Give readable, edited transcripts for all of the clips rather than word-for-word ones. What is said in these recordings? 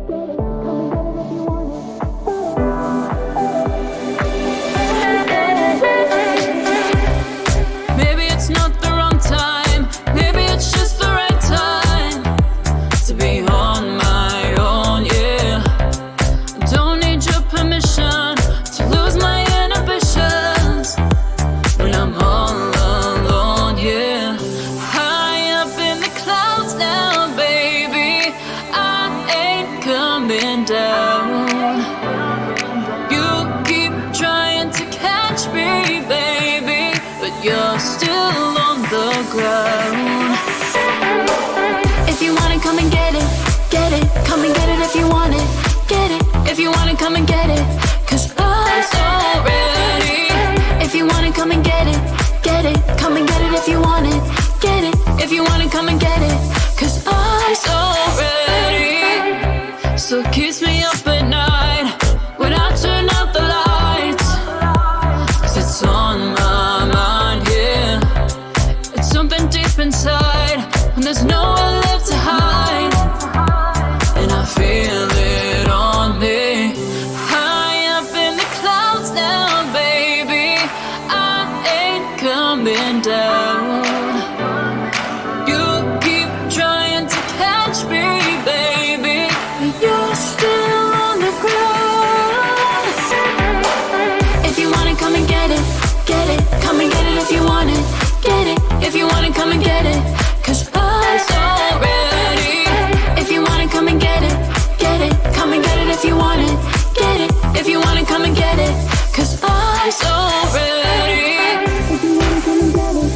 Maybe it's not the wrong time, maybe it's just the right time to be on my own, yeah. Don't need your permission to lose my inhibitions when I'm all alone, yeah. High up in the clouds now, baby, I ain't coming down. You keep trying to catch me, baby, but you're still on the ground. If you wanna come and get it, come and get it if you want it, get it. If you wanna come and get it, 'cause I'm so ready. If you wanna come and get it, come and get it if you want it, get it. If you wanna come and get it, 'cause I'm so ready. So kiss me up at night when I turn out the lights, 'cause it's on my mind, yeah. It's something deep inside when there's nowhere left to hide, and I feel it on me. High up in the clouds now, baby, I ain't coming down. You keep trying to catch me, baby, but you're still on the ground. If you wanna come and get it, come and get it if you want it, get it. If you wanna come and get it, 'cause I'm so ready. If you wanna come and get it, come and get it if you want it, get it. If you wanna come and get it, 'cause I'm so ready. If you wanna come and get it,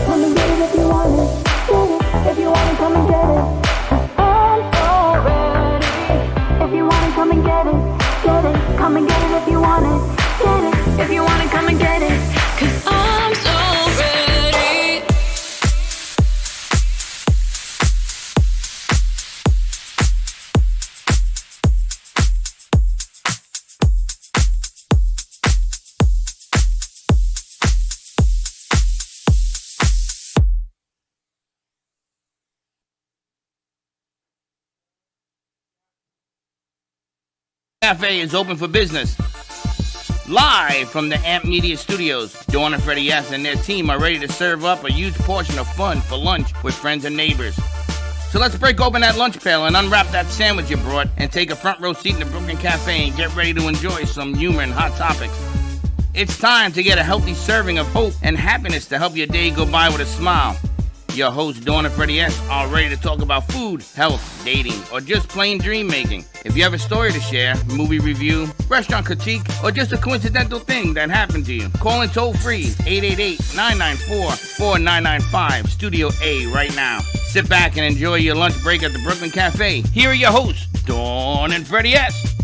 come and get it if you want it, get it. If you wanna come and get it, 'cause I'm so ready. If you wanna come and get it, come and get it if you want it, get it. If you wanna come and get it, 'cause I'm so ready. Cafe is open for business. Live from the Amp Media Studios, Dawn and Freddy S. and their team are ready to serve up a huge portion of fun for lunch with friends and neighbors. So let's break open that lunch pail and unwrap that sandwich you brought and take a front row seat in the Brooklyn Cafe and get ready to enjoy some humor and hot topics. It's time to get a healthy serving of hope and happiness to help your day go by with a smile. Your hosts, Dawn and Freddy S., are ready to talk about food, health, dating, or just plain dream making. If you have a story to share, movie review, restaurant critique, or just a coincidental thing that happened to you, call in toll free 888-994-4995, Studio A right now. Sit back and enjoy your lunch break at the Brooklyn Cafe. Here are your hosts, Dawn and Freddy S.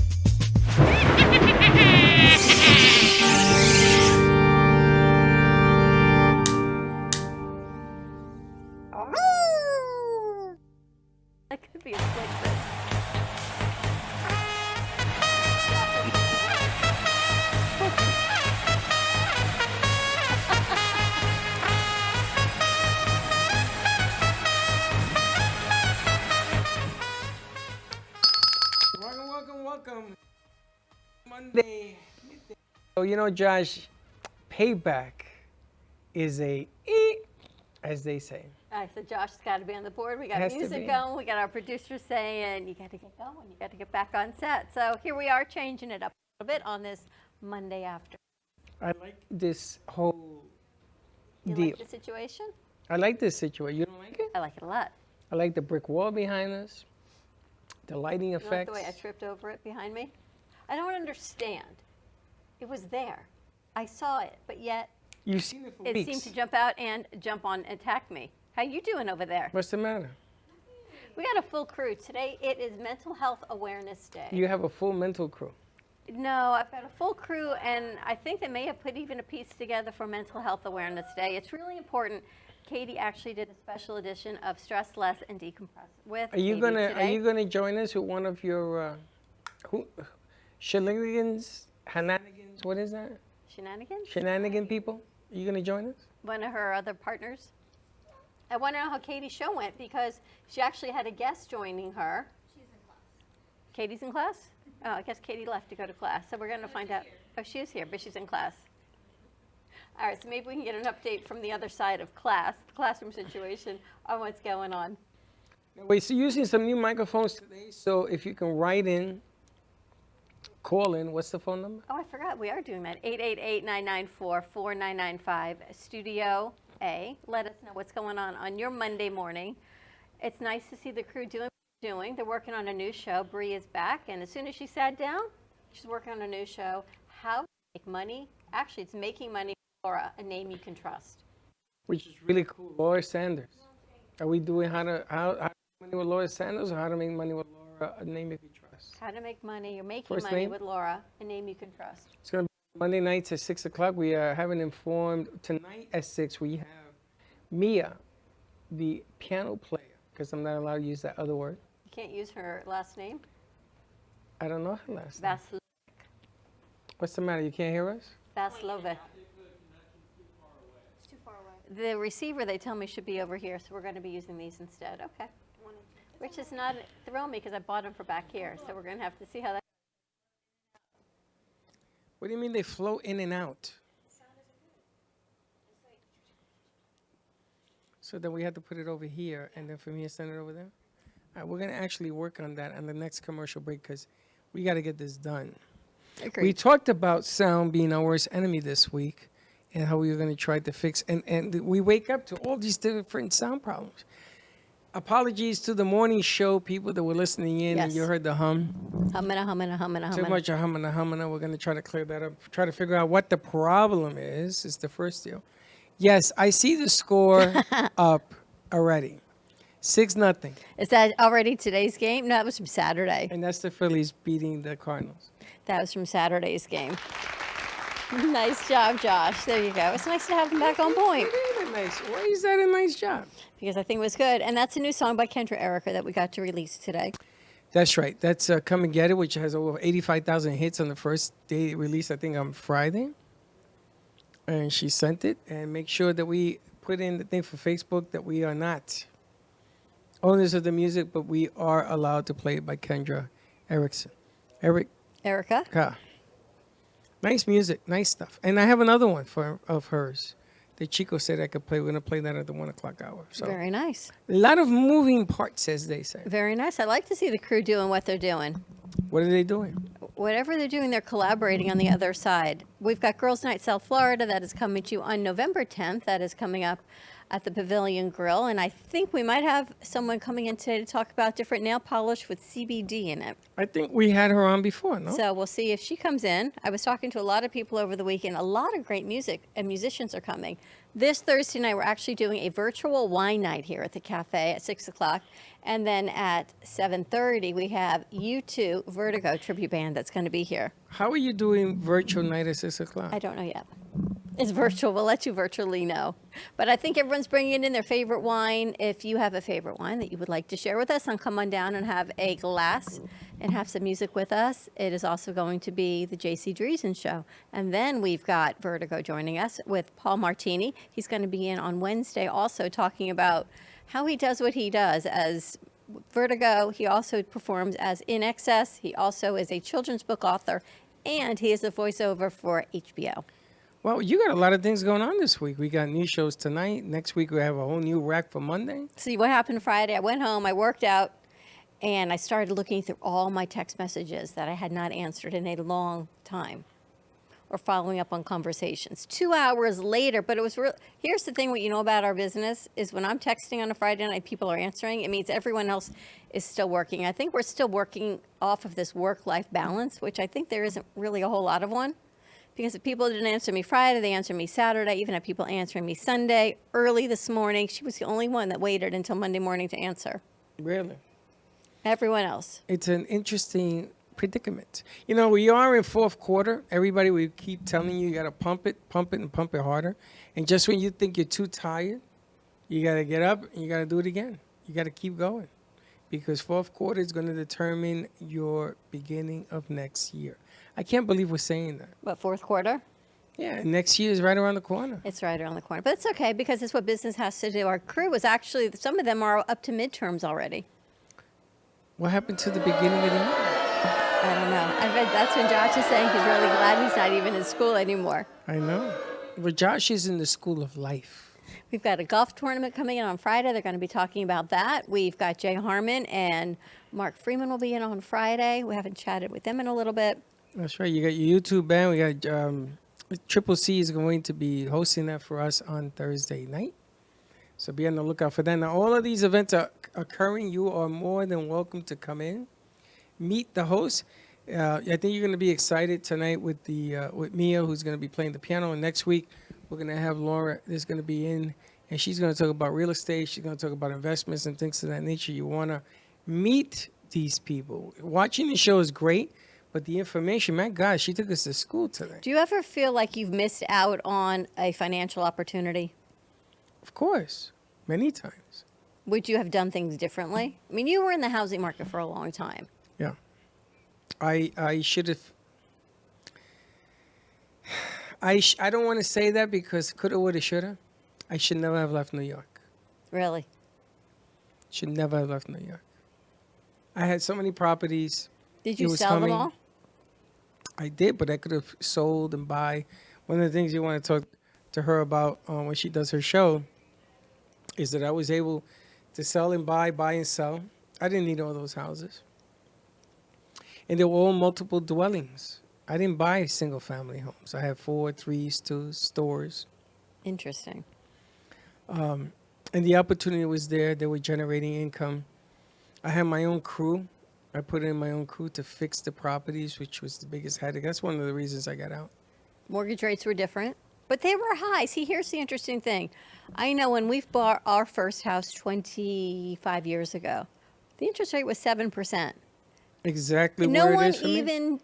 That could be a slick bit. Welcome. Monday. So, you know, Josh, payback is a as they say. All right, so Josh's got to be on the board. We got Has to music be. going. We got our producer saying, you got to get going. You got to get back on set. So here we are changing it up a little bit on this Monday after. I like this whole You deal. like the situation? I like this situation. You don't like it? I like it a lot. I like the brick wall behind us, the lighting You like effects. the way I tripped over it behind me? I don't understand. It was there. I saw it, but yet You've seen it for it weeks. seemed to jump out and jump on and attack me. How you doing over there? What's the matter? We got a full crew. Today it is Mental Health Awareness Day. You have a full mental crew. No, I've got a full crew, and I think they may have put even a piece together for Mental Health Awareness Day. It's really important. Katie actually did a special edition of Stress Less and Decompress with Are you Katie gonna today. Are you gonna join us with one of your shenanigans? What is that? Shenanigans? Shenanigan people? Are you gonna join us? One of her other partners. I want to know how Katie's show went because she actually had a guest joining her. Katie's in class? Oh, I guess Katie left to go to class, so we're going to find out. Oh, she is here, but she's in class. All right, so maybe we can get an update from the other side of class, the classroom situation, on what's going on. We're using some new microphones today, so if you can write in, call in. What's the phone number? Oh, I forgot. We are doing that. 888-994-4995, Studio A. Let us know what's going on your Monday morning. It's nice to see the crew doing what they're doing. They're working on a new show. Bree is back, and as soon as she sat down, she's working on a new show. How to make money. Actually, it's making money. Laura, a name you can trust. Which is really cool. Laura Sanders. Are we doing how to make money with Laura Sanders or how to make money with Laura, a name you can trust? How to make money. You're making First money name? with Laura, a name you can trust. It's going to be Monday nights at 6 o'clock. We haven't informed. Tonight at 6, we have Mia, the piano player, because I'm not allowed to use that other word. You can't use her last name? I don't know her last name. Vaslovic. What's the matter? You can't hear us? Vaslovic. The receiver, they tell me, should be over here, so we're going to be using these instead. Okay. Which is not throw me because I bought them for back here, so we're going to have to see how that. What do you mean they flow in and out? So then we have to put it over here, and then from here send it over there? All right, we're going to actually work on that on the next commercial break because we got to get this done. Agreed. We talked about sound being our worst enemy this week and how we were going to try to fix. And we wake up to all these different sound problems. Apologies to the morning show people that were listening in and Yes. you heard the hum. Humming. Too much of humming. We're going to try to clear that up. Try to figure out what the problem is the first deal. Yes, I see the score up already. 6-0. Is that already today's game? No, that was from Saturday. And that's the Phillies beating the Cardinals. That was from Saturday's game. Nice job, Josh. There you go. It's nice to have him back on point. Why is that a nice job? Because I think it was good. And that's a new song by Kendra Erica that we got to release today. That's right. That's Come and Get It, which has over 85,000 hits on the first day it released, I think, on Friday. And she sent it. And make sure that we put in the thing for Facebook that we are not owners of the music, but we are allowed to play it by Kendra Erica? Nice music, nice stuff. And I have another one of hers that Chico said I could play. We're going to play that at the 1 o'clock hour. So Very nice. a lot of moving parts, as they say. Very nice. I like to see the crew doing what they're doing. What are they doing? Whatever they're doing, they're collaborating on the other side. We've got Girls Night South Florida that is coming to you on November 10th. That is coming up at the Pavilion Grill. And I think we might have someone coming in today to talk about different nail polish with CBD in it. I think we had her on before, no? So we'll see if she comes in. I was talking to a lot of people over the weekend. A lot of great music and musicians are coming. This Thursday night, we're actually doing a virtual wine night here at the cafe at 6 o'clock. And then at 7:30, we have U2 Vertigo tribute band that's going to be here. How are you doing virtual night at 6 o'clock? I don't know yet. It's virtual. We'll let you virtually know. But I think everyone's bringing in their favorite wine. If you have a favorite wine that you would like to share with us, come on down and have a glass and have some music with us. It is also going to be the J.C. Dreesen Show. And then we've got Vertigo joining us with Paul Martini. He's going to be in on Wednesday also talking about how he does what he does as Vertigo. He also performs as In Excess. He also is a children's book author, and he is a voiceover for HBO. Well, you got a lot of things going on this week. We got new shows tonight. Next week, we have a whole new rack for Monday. See, what happened Friday, I went home, I worked out, and I started looking through all my text messages that I had not answered in a long time or following up on conversations. 2 hours later, but it was real. Here's the thing, what you know about our business is when I'm texting on a Friday night, people are answering, it means everyone else is still working. I think we're still working off of this work-life balance, which I think there isn't really a whole lot of one. Because if people didn't answer me Friday, they answered me Saturday. Even had people answering me Sunday. Early this morning, she was the only one that waited until Monday morning to answer. Really? Everyone else. It's an interesting predicament. You know, we are in fourth quarter. Everybody, we keep telling you got to pump it, and pump it harder. And just when you think you're too tired, you got to get up and you got to do it again. You got to keep going. Because fourth quarter is going to determine your beginning of next year. I can't believe we're saying that. What, fourth quarter? Yeah, next year is right around the corner. It's right around the corner. But it's okay because it's what business has to do. Our crew was actually, some of them are up to midterms already. What happened to the beginning of the year? I don't know. I bet that's when Josh is saying he's really glad he's not even in school anymore. I know. But Josh is in the school of life. We've got a golf tournament coming in on Friday. They're going to be talking about that. We've got Jay Harmon and Mark Freeman will be in on Friday. We haven't chatted with them in a little bit. That's right. You got your YouTube band. We got Triple C is going to be hosting that for us on Thursday night. So be on the lookout for that. Now, all of these events are occurring. You are more than welcome to come in, meet the host. I think you're going to be excited tonight with with Mia, who's going to be playing the piano. And next week, we're going to have Laura that's going to be in, and she's going to talk about real estate. She's going to talk about investments and things of that nature. You want to meet these people. Watching the show is great, but the information, my God, she took us to school today. Do you ever feel like you've missed out on a financial opportunity? Of course, many times. Would you have done things differently? I mean, you were in the housing market for a long time. Yeah. I should have. I don't want to say that because coulda, woulda, shoulda. I should never have left New York. Really? Should never have left New York. I had so many properties. Did It you was sell them humming. all? I did, but I could have sold and buy. One of the things you want to talk to her about when she does her show is that I was able to sell and buy and sell. I didn't need all those houses. And they were all multiple dwellings. I didn't buy single family homes. I had 4, 3s, 2 stores. Interesting. And the opportunity was there. They were generating income. I had my own crew. I put in my own crew to fix the properties, which was the biggest headache. That's one of the reasons I got out. Mortgage rates were different, but they were high. See, here's the interesting thing. I know when we've bought our first house 25 years ago, the interest rate was 7%. Exactly No where it one is for me. even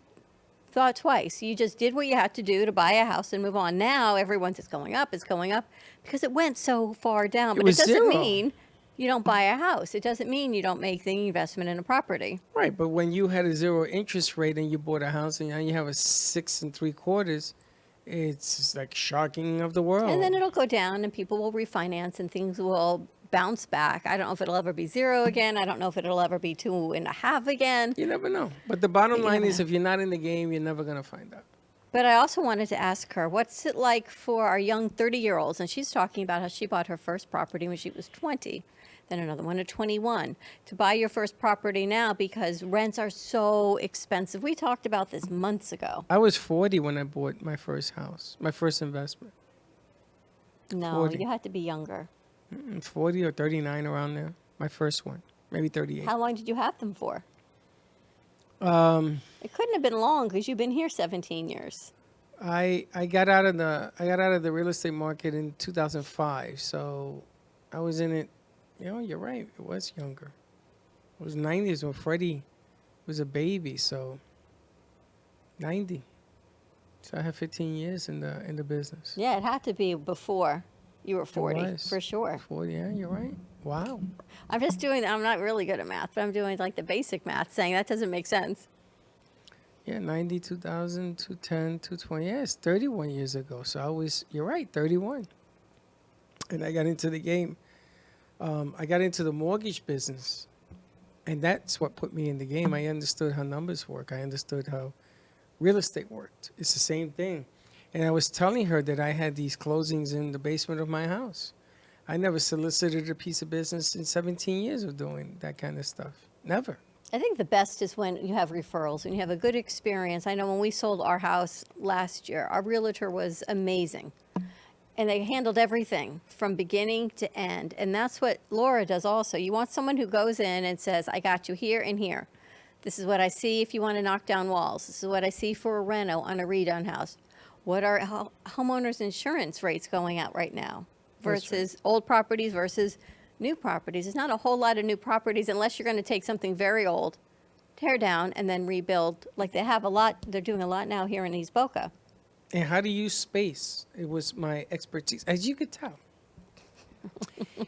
thought twice. You just did what you had to do to buy a house and move on. Now everyone's it's going up, because it went so far down. But it was doesn't zero. mean you don't buy a house. It doesn't mean you don't make the investment in a property. Right, but when you had a 0 interest rate and you bought a house and now you have a 6 3/4, it's just like shocking of the world. And then it'll go down and people will refinance and things will bounce back. I don't know if it'll ever be 0 again. I don't know if it'll ever be 2.5 again. You never know. But the bottom You line never is know. if you're not in the game, you're never going to find out. But I also wanted to ask her, what's it like for our young 30-year-olds? And she's talking about how she bought her first property when she was 20, then another one at 21. To buy your first property now because rents are so expensive. We talked about this months ago. I was 40 when I bought my first house, my first investment. No, 40. you had to be younger. 40 or 39 around there. My first one, maybe 38. How long did you have them for? Um, It couldn't have been long because you've been here 17 years. I got out of the real estate market in 2005, so I was in it. You know, you're right. It was younger. It was 90s when Freddy was a baby, so 90. So I have 15 years in the business. Yeah, it had to be before you were 40, was. for sure. 40, yeah, you're right. Wow. I'm just doing, I'm not really good at math, but I'm doing like the basic math, saying that doesn't make sense. Yeah, 90, 2000, 210, 220. Yeah, it's 31 years ago. So you're right, 31. And I got into the game. I got into the mortgage business. And that's what put me in the game. I understood how numbers work. I understood how real estate worked. It's the same thing. And I was telling her that I had these closings in the basement of my house. I never solicited a piece of business in 17 years of doing that kind of stuff. Never. I think the best is when you have referrals, when you have a good experience. I know when we sold our house last year, our realtor was amazing. And they handled everything from beginning to end. And that's what Laura does also. You want someone who goes in and says, I got you here and here. This is what I see if you want to knock down walls. This is what I see for a reno on a redone house. What are homeowners insurance rates going out right now versus old properties versus new properties? There's not a whole lot of new properties unless you're going to take something very old, tear down, and then rebuild. Like they have a lot, they're doing a lot now here in East Boca. And how to use space. It was my expertise, as you could tell.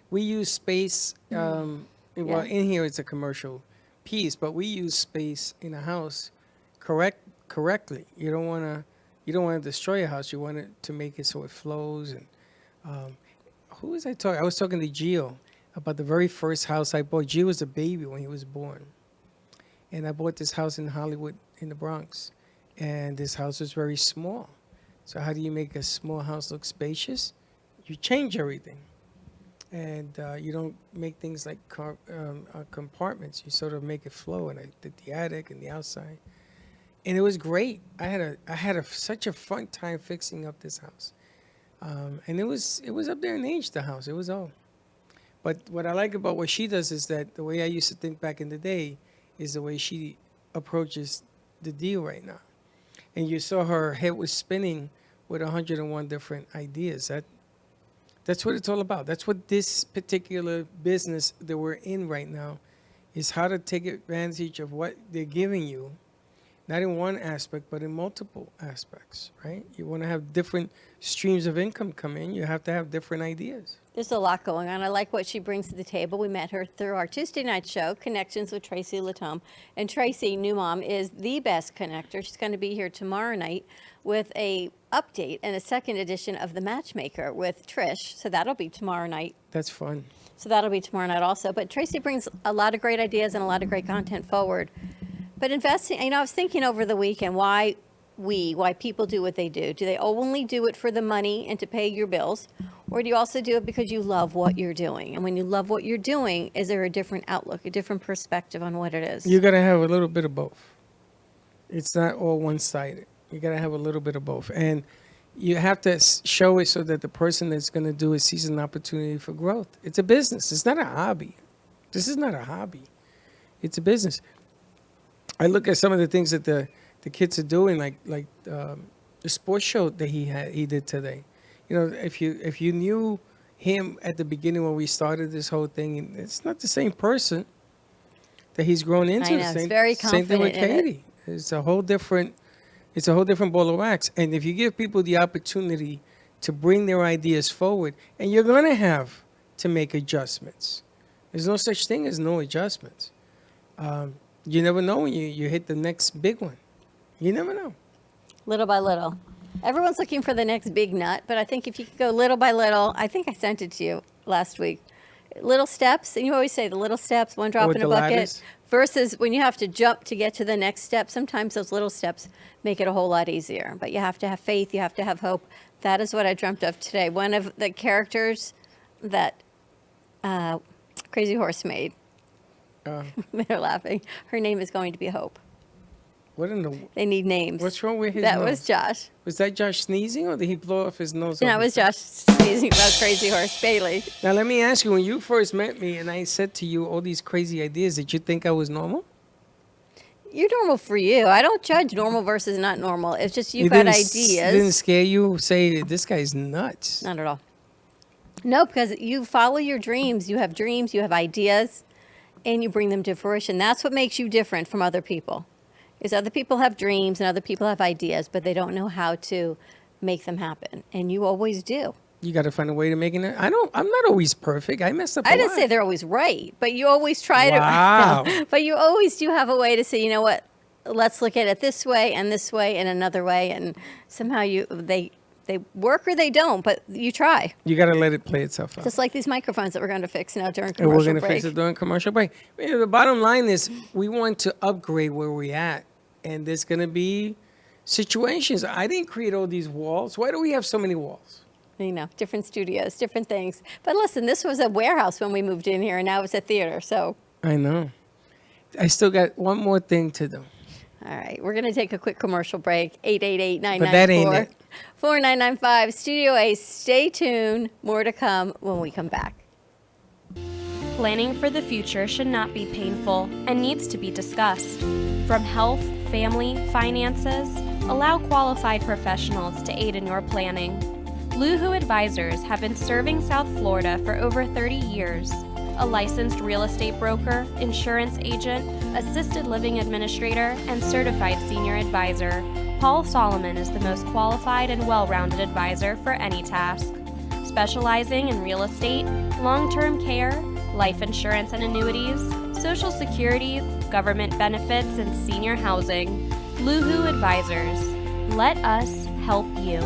We use space. Well, in here it's a commercial piece, but we use space in a house correctly. You don't want to destroy a house. You want it to make it so it flows. And who was I talking? I was talking to Gio about the very first house I bought. Gio was a baby when he was born, and I bought this house in Hollywood in the Bronx, and this house was very small. So how do you make a small house look spacious? You change everything, and you don't make things like compartments. You sort of make it flow, and I did the attic and the outside, and it was great. I had such a fun time fixing up this house, and it was up there in age, the house. It was old. But what I like about what she does is that the way I used to think back in the day is the way she approaches the deal right now. And you saw her head was spinning with 101 different ideas. That's what it's all about. That's what this particular business that we're in right now is, how to take advantage of what they're giving you, not in one aspect, but in multiple aspects, right? You want to have different streams of income come in. You have to have different ideas. There's a lot going on. I like what she brings to the table. We met her through our Tuesday night show, Connections with Tracy Latom. And Tracy, new mom, is the best connector. She's going to be here tomorrow night with a update and a second edition of The Matchmaker with Trish. So that'll be tomorrow night. That's fun. So that'll be tomorrow night also. But Tracy brings a lot of great ideas and a lot of great content forward. But investing, I was thinking over the weekend why people do what they do. Do they only do it for the money and to pay your bills? Or do you also do it because you love what you're doing? And when you love what you're doing, is there a different outlook, a different perspective on what it is? You got to have a little bit of both. It's not all one-sided. You got to have a little bit of both. And you have to show it so that the person that's going to do it sees an opportunity for growth. It's a business. It's not a hobby. This is not a hobby. It's a business. I look at some of the things that the kids are doing, like the sports show that he did today. You know, if you knew him at the beginning when we started this whole thing, it's not the same person that he's grown into. I know, it's very same thing with confident in Katie. It's a whole different ball of wax. And if you give people the opportunity to bring their ideas forward, and you're going to have to make adjustments. There's no such thing as no adjustments. You never know when you hit the next big one. You never know. Little by little. Everyone's looking for the next big nut, but I think if you could go little by little, I think I sent it to you last week. Little steps, and you always say the little steps, one drop With in a the bucket, ladders? versus when you have to jump to get to the next step. Sometimes those little steps make it a whole lot easier, but you have to have faith, you have to have hope. That is what I dreamt of today. One of the characters that Crazy Horse made, they're laughing, her name is going to be Hope. What in the... They need names. What's wrong with his That nose? was Josh. Was that Josh sneezing, or did he blow off his nose? No, it was Josh sneezing about Crazy Horse. Bailey. Now, let me ask you, when you first met me and I said to you all these crazy ideas, did you think I was normal? You're normal for you. I don't judge normal versus not normal. It's just you've It got didn't ideas. It didn't scare you? Say, this guy's nuts. Not at all. No, because you follow your dreams. You have dreams, you have ideas, and you bring them to fruition. That's what makes you different from other people. Is other people have dreams and other people have ideas, but they don't know how to make them happen. And you always do. You got to find a way to making it. I'm not always perfect. I mess up a I didn't lot. say they're always right, but you always try Wow. to. But you always do have a way to say, you know what? Let's look at it this way and another way, and somehow they work or they don't, but you try. You got to let it play itself out. Just like these microphones that we're going to fix now during And commercial we're going to break. fix it during commercial break. You know, the bottom line is we want to upgrade where we're at. And there's going to be situations. I didn't create all these walls. Why do we have so many walls? You know, different studios, different things. But listen, this was a warehouse when we moved in here, and now it's a theater. So, I know. I still got one more thing to do. all right, we're going to take a quick commercial break. 888-994. But that ain't it. 4995 Studio A. Stay tuned. More to come when we come back. Planning for the future should not be painful and needs to be discussed. From health, family, finances, allow qualified professionals to aid in your planning. Luhu Advisors have been serving South Florida for over 30 years. A licensed real estate broker, insurance agent, assisted living administrator, and certified senior advisor, Paul Solomon is the most qualified and well-rounded advisor for any task. Specializing in real estate, long-term care, life insurance and annuities, Social Security, government benefits, and senior housing. Luhu Advisors. Let us help you.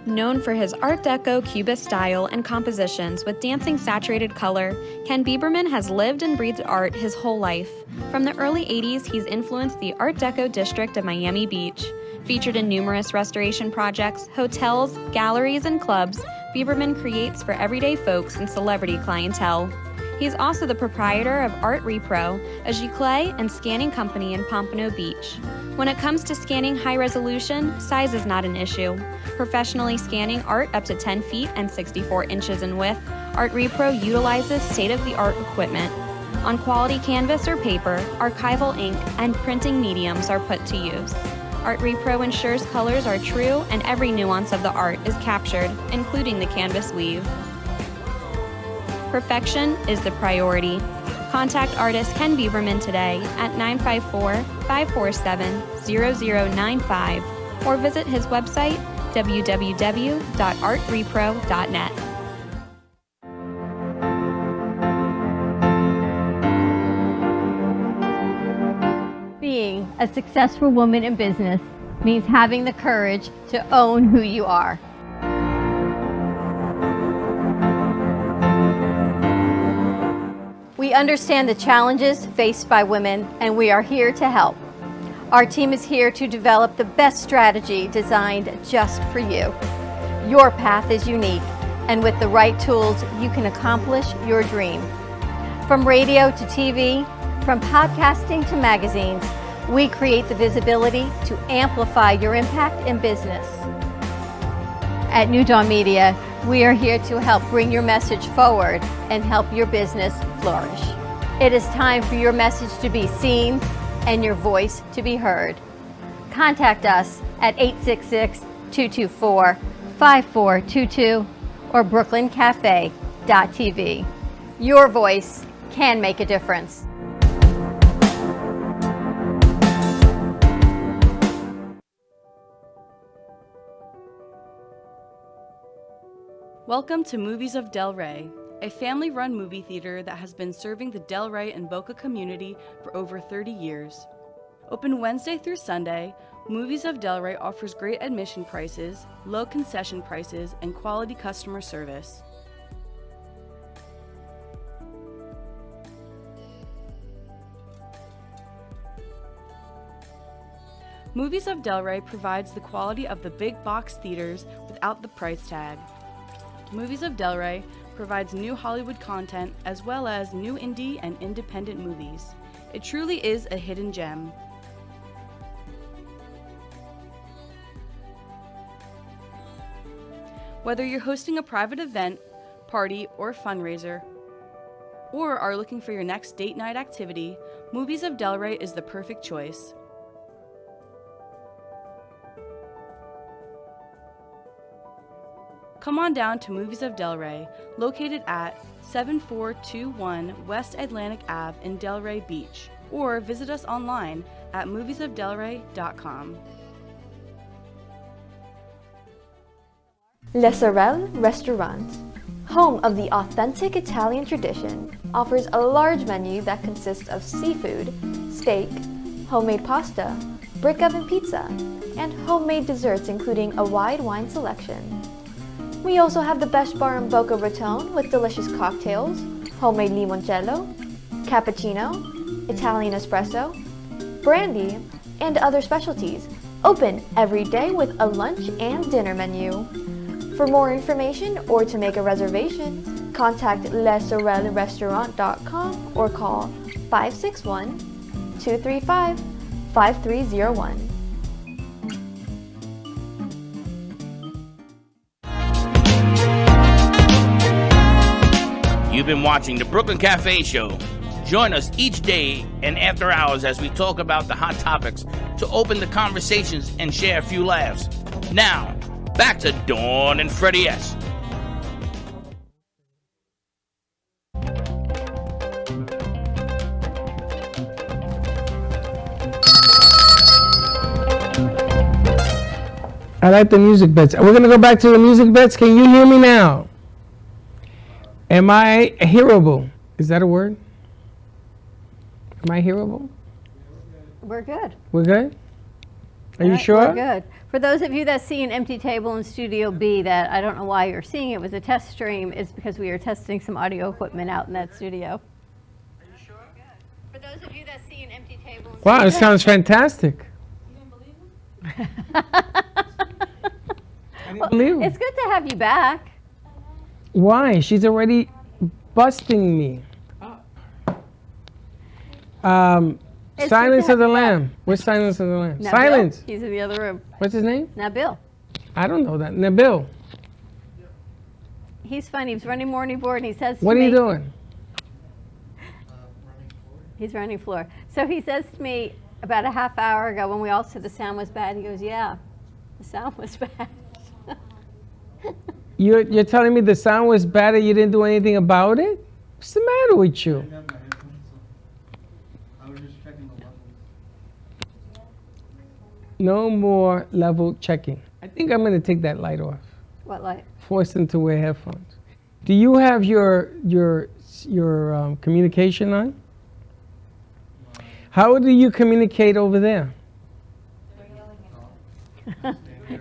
Known for his Art Deco Cubist style and compositions with dancing saturated color, Ken Bieberman has lived and breathed art his whole life. From the early 80s, he's influenced the Art Deco district of Miami Beach. Featured in numerous restoration projects, hotels, galleries, and clubs, Bieberman creates for everyday folks and celebrity clientele. He's also the proprietor of Art Repro, a giclée and scanning company in Pompano Beach. When it comes to scanning high resolution, size is not an issue. Professionally scanning art up to 10 feet and 64 inches in width, Art Repro utilizes state-of-the-art equipment. On quality canvas or paper, archival ink and printing mediums are put to use. Art Repro ensures colors are true and every nuance of the art is captured, including the canvas weave. Perfection is the priority. Contact artist Ken Bieberman today at 954-547-0095 or visit his website www.artrepro.net. Being a successful woman in business means having the courage to own who you are. We understand the challenges faced by women, and we are here to help. Our team is here to develop the best strategy designed just for you. Your path is unique, and with the right tools, you can accomplish your dream. From radio to TV, from podcasting to magazines, we create the visibility to amplify your impact in business. At New Dawn Media, we are here to help bring your message forward and help your business flourish. It is time for your message to be seen and your voice to be heard. Contact us at 866-224-5422 or brooklyncafe.tv. Your voice can make a difference. Welcome to Movies of Del Rey, a family-run movie theater that has been serving the Del Rey and Boca community for over 30 years. Open Wednesday through Sunday, Movies of Del Rey offers great admission prices, low concession prices, and quality customer service. Movies of Del Rey provides the quality of the big box theaters without the price tag. Movies of Del Rey provides new Hollywood content as well as new indie and independent movies. It truly is a hidden gem. Whether you're hosting a private event, party, or fundraiser, or are looking for your next date night activity, Movies of Del Rey is the perfect choice. Come on down to Movies of Del Rey, located at 7421 West Atlantic Ave in Del Rey Beach, or visit us online at moviesofdelrey.com. Le Sorel Restaurant, home of the authentic Italian tradition, offers a large menu that consists of seafood, steak, homemade pasta, brick oven pizza, and homemade desserts including a wide wine selection. We also have the best bar in Boca Raton with delicious cocktails, homemade limoncello, cappuccino, Italian espresso, brandy, and other specialties. Open every day with a lunch and dinner menu. For more information or to make a reservation, contact lesorelrestaurant.com or call 561-235-5301. You've been watching the Brooklyn Cafe Show. Join us each day and after hours as we talk about the hot topics to open the conversations and share a few laughs. Now, back to Dawn and Freddy S. I like the music bits. We're going to go back to the music bits. Can you hear me now? Am I hearable? Is that a word? Am I hearable? We're good. We're good? Are you We're sure? good. For those of you that see an empty table in Studio B that I don't know why you're seeing it was a test stream, it's because we are testing some audio equipment out in that studio. Are you sure? For those of you that see an empty table in Wow, it sounds fantastic. I didn't believe It's it. good to have you back. Why? She's already busting me. It's Silence good of to the have you back. Lamb. Where's Silence of the Lamb? Nabil, Silence. he's in the other room. What's his name? Nabil. I don't know that. Nabil. He's funny. He's running morning board and he says to What are me, you doing? He's running floor. So he says to me about a half hour ago when we all said the sound was bad, he goes, yeah, the sound was bad. You're telling me the sound was bad and you didn't do anything about it? What's the matter with you? I was just checking the levels. No more level checking. I think I'm going to take that light off. What light? Force them to wear headphones. Do you have your communication on? How do you communicate over there?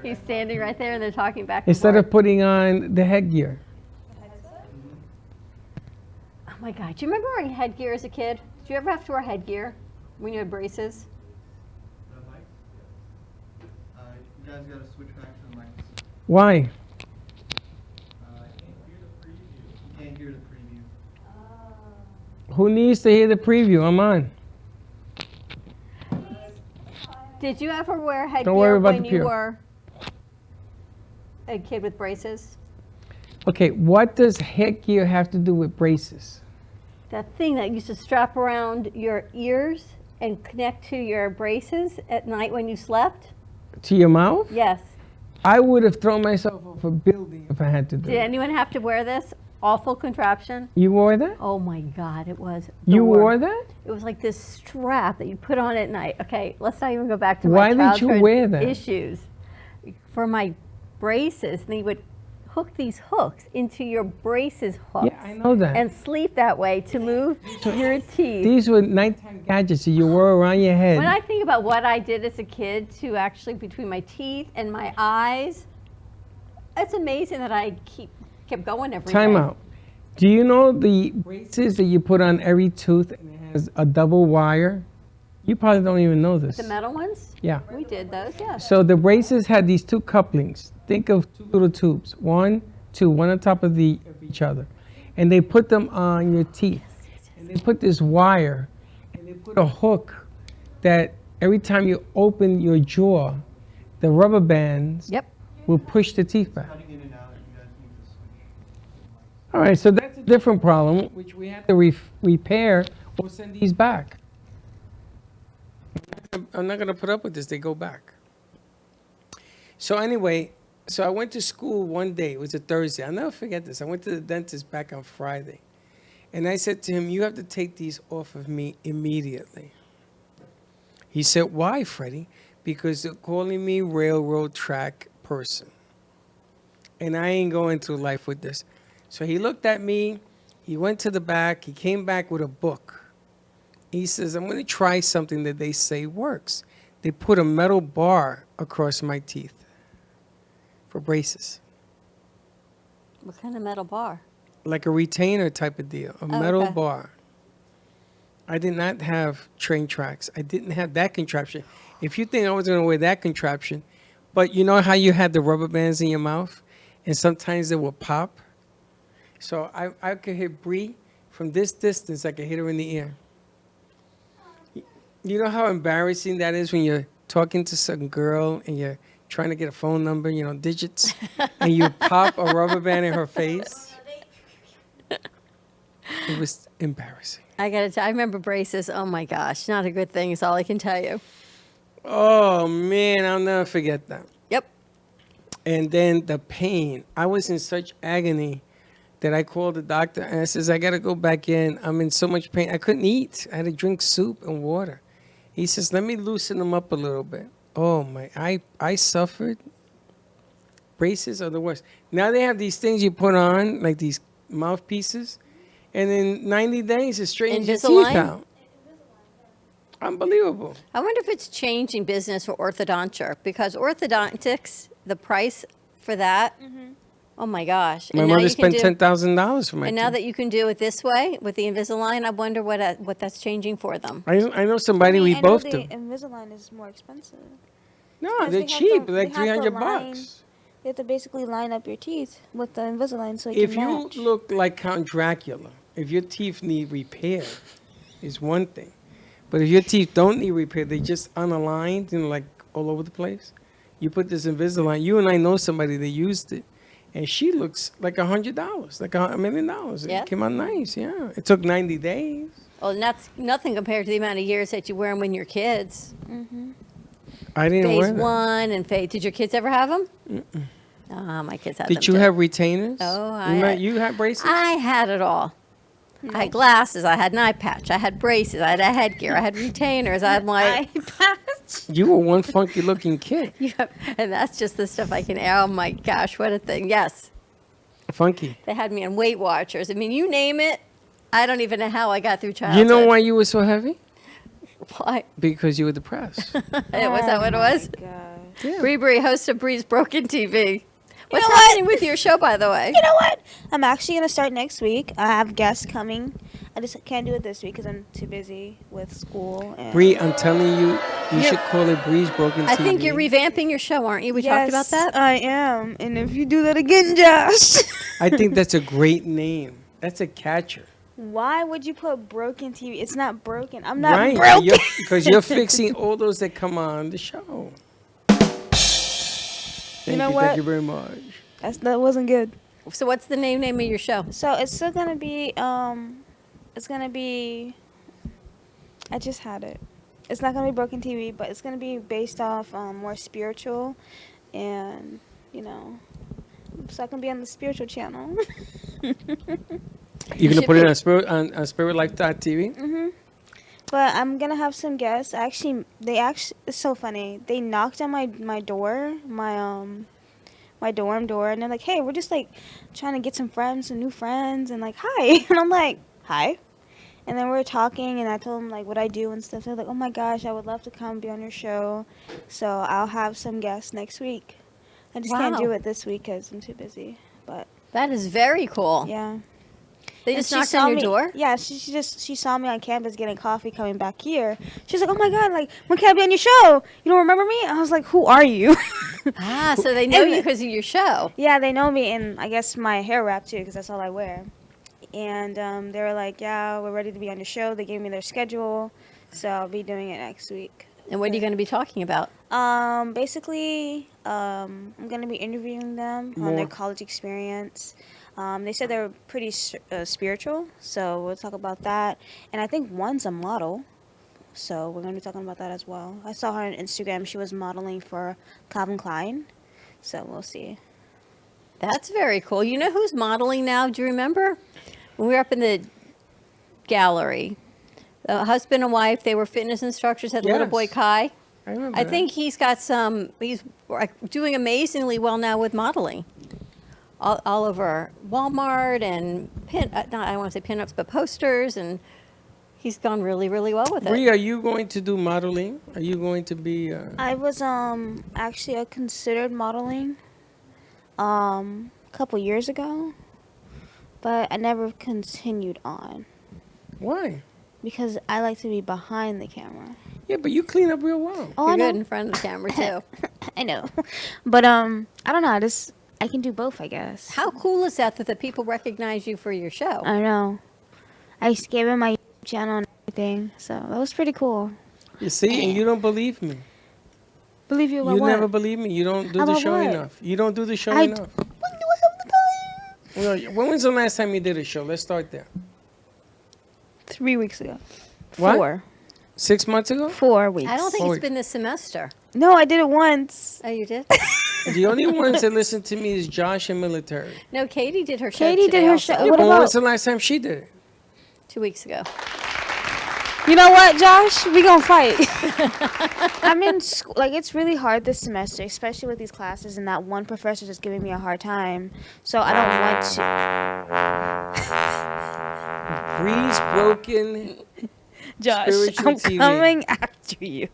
He's standing right there and they're talking back and Instead forth. of putting on the headgear. Oh my God, do you remember wearing headgear as a kid? Did you ever have to wear headgear when you had braces? The mics? You guys gotta switch back to the mics. Why? I can't hear the preview. You can't hear the preview. Who needs to hear the preview? I'm on. Did you ever wear headgear worry about when the you pew. were a kid with braces? Okay, what does headgear have to do with braces? That thing that used to strap around your ears and connect to your braces at night when you slept? To your mouth? Yes. I would have thrown myself off a building if I had to do Did it. anyone have to wear this awful contraption? You wore that? Oh my God, it was. the You wore worst. that? It was like this strap that you put on at night. Okay, let's not even go back to Why my did you childhood wear that? issues. For my braces, they would hook these hooks into your braces hooks. Yeah, I know that. And sleep that way to move your teeth. These were nighttime gadgets that you wore around your head. When I think about what I did as a kid to actually between my teeth and my eyes, it's amazing that I kept going every day. Time out. Do you know the braces that you put on every tooth and it has a double wire? You probably don't even know this. The metal ones? Yeah. We did those, yes. So the braces had these two couplings. Think of two little tubes. One on top of each other. And they put them on your teeth. And they put this wire and they put a hook that every time you open your jaw, the rubber bands Yep. will push the teeth back. Cutting in and out, you guys need to switch. All right, so that's a different problem, which we have to repair or send these back. I'm not going to put up with this. They go back. So anyway, so I went to school one day. It was a Thursday. I'll never forget this. I went to the dentist back on Friday. And I said to him, you have to take these off of me immediately. He said, why, Freddy? Because they're calling me railroad track person. And I ain't going through life with this. So he looked at me. He went to the back. He came back with a book. He says, I'm going to try something that they say works. They put a metal bar across my teeth for braces, What kind of metal bar? like a retainer type of deal, a metal okay. bar. I did not have train tracks. I didn't have that contraption. If you think I was going to wear that contraption, but you know how you had the rubber bands in your mouth and sometimes they would pop? So I could hit Bree from this distance. I could hit her in the ear. You know how embarrassing that is when you're talking to some girl and you're trying to get a phone number, you know, digits, and you pop a rubber band in her face? It was embarrassing. I remember braces. Oh my gosh, not a good thing is all I can tell you. Oh, man, I'll never forget that. Yep. And then the pain. I was in such agony that I called the doctor and I says, I got to go back in. I'm in so much pain. I couldn't eat. I had to drink soup and water. He says, let me loosen them up a little bit. Oh, my. I suffered. Braces are the worst. Now they have these things you put on, like these mouthpieces, and in 90 days, it straightens your teeth Invisalign? out. Unbelievable. I wonder if it's changing business for orthodonture because orthodontics, the price for that, oh my gosh. My And now mother you can spent do- $10,000 for my And now teeth. that you can do it this way with the Invisalign, I wonder what that's changing for them. I know somebody we both do. Invisalign is more expensive. No, 'Cause they're they have cheap. to- Like they have to $300. You have to basically line up your teeth with the Invisalign so it If can you match. look like Count Dracula, if your teeth need repair, is one thing. But if your teeth don't need repair, they just unaligned, like all over the place. You put this Invisalign. You and I know somebody that used it, and she looks like $100, like $1 million. Yeah? It came out nice. Yeah, it took 90 days. Well, and that's nothing compared to the amount of years that you wear them when you're kids. I didn't Phase wear that. 1 and phase. Did your kids ever have them? My kids had them. Did you too. have retainers? Oh, You had braces? I had it all. I had glasses. I had an eye patch. I had braces. I had a headgear. I had retainers. I had my. You were one funky looking kid. Yeah, and that's just the stuff I can. Oh my gosh, what a thing! Yes, Funky. they had me on Weight Watchers. I mean, you name it. I don't even know how I got through You childhood. know why you were so heavy? Why? Because you were depressed. Was that what it was? Yeah. Bree, host of Bree's Broken TV. What's know what? happening with your show, by the way? You know what? I'm actually going to start next week. I have guests coming. I just can't do it this week because I'm too busy with school. And Bree, I'm telling you, you should call it Bree's Broken TV. I think you're revamping your show, aren't you? We talked about that. I am. And if you do that again, Josh. I think that's a great name. That's a catcher. Why would you put broken TV? It's not broken. I'm not Right, broken. because you're fixing all those that come on the show. Thank know Thank what? you very much. That wasn't good. So what's the name of your show? So it's still gonna be I just had it. It's not gonna be broken TV, but it's gonna be based off more spiritual, and so I can be on the spiritual channel. You're gonna should put it be. on SpiritLife.tv? But I'm gonna have some guests. It's so funny. They knocked on my door, my dorm door, and they're like, "Hey, we're just like trying to get some new friends, and like, hi." And I'm like, "Hi." And then we're talking, and I told them like what I do and stuff. They're like, "Oh my gosh, I would love to come be on your show." So I'll have some guests next week. I just can't Wow. do it this week because I'm too busy. But That is very cool. yeah. They And just she knocked saw on your me- door? Yeah, she saw me on campus getting coffee coming back here. She's like, "Oh my god, like when can I be on your show? You don't remember me?" I was like, "Who are you?" Ah, so they know And- you because of your show. Yeah, they know me, and I guess my hair wrap too, because that's all I wear. And they were like, "Yeah, we're ready to be on your show." They gave me their schedule, so I'll be doing it next week. And what are you going to be talking about? Basically, I'm gonna be interviewing them on their More. college experience. They said they're pretty spiritual, so we'll talk about that. And I think one's a model, so we're gonna be talking about that as well. I saw her on Instagram; she was modeling for Calvin Klein, so we'll see. That's very cool. You know who's modeling now? Do you remember? When we were up in the gallery, the husband and wife, they were fitness instructors, had a little Yes. boy Kai. I remember I that. think he's like, doing amazingly well now with modeling. All over Walmart and I don't want to say pinups, but posters, and he's gone really, really well with Bree, it. are you going to do modeling? Are you going to be... I was actually considered modeling a couple years ago, but I never continued on Why? because I like to be behind the camera. Yeah, but you clean up real well. Oh, You're I know. good in front of the camera too. I know, but I don't know. I can do both, I guess. How cool is that the people recognize you for your show? I know. I just gave him my YouTube channel and everything, so that was pretty cool. You see, and you don't believe me. Believe you about You what? never believe me. You don't do the About show what? enough. You don't do the show I enough. When do I have the time? Well, when was the last time you did a show? Let's start there. 3 weeks ago. What? 4. 6 months ago? 4 weeks. I don't think Oh, it's been this semester. No, I did it once. Oh, you did? The only ones that listen to me is Josh and Military. No, Katie did her show Katie did today her also. show. Yeah, What but when about- was the last time she did it? 2 weeks ago. You know what, Josh? We gonna fight. I'm in school. Like, it's really hard this semester, especially with these classes, and that one professor just giving me a hard time. So I don't want to. Bree's Broken Josh, Spiritual I'm TV. coming after you.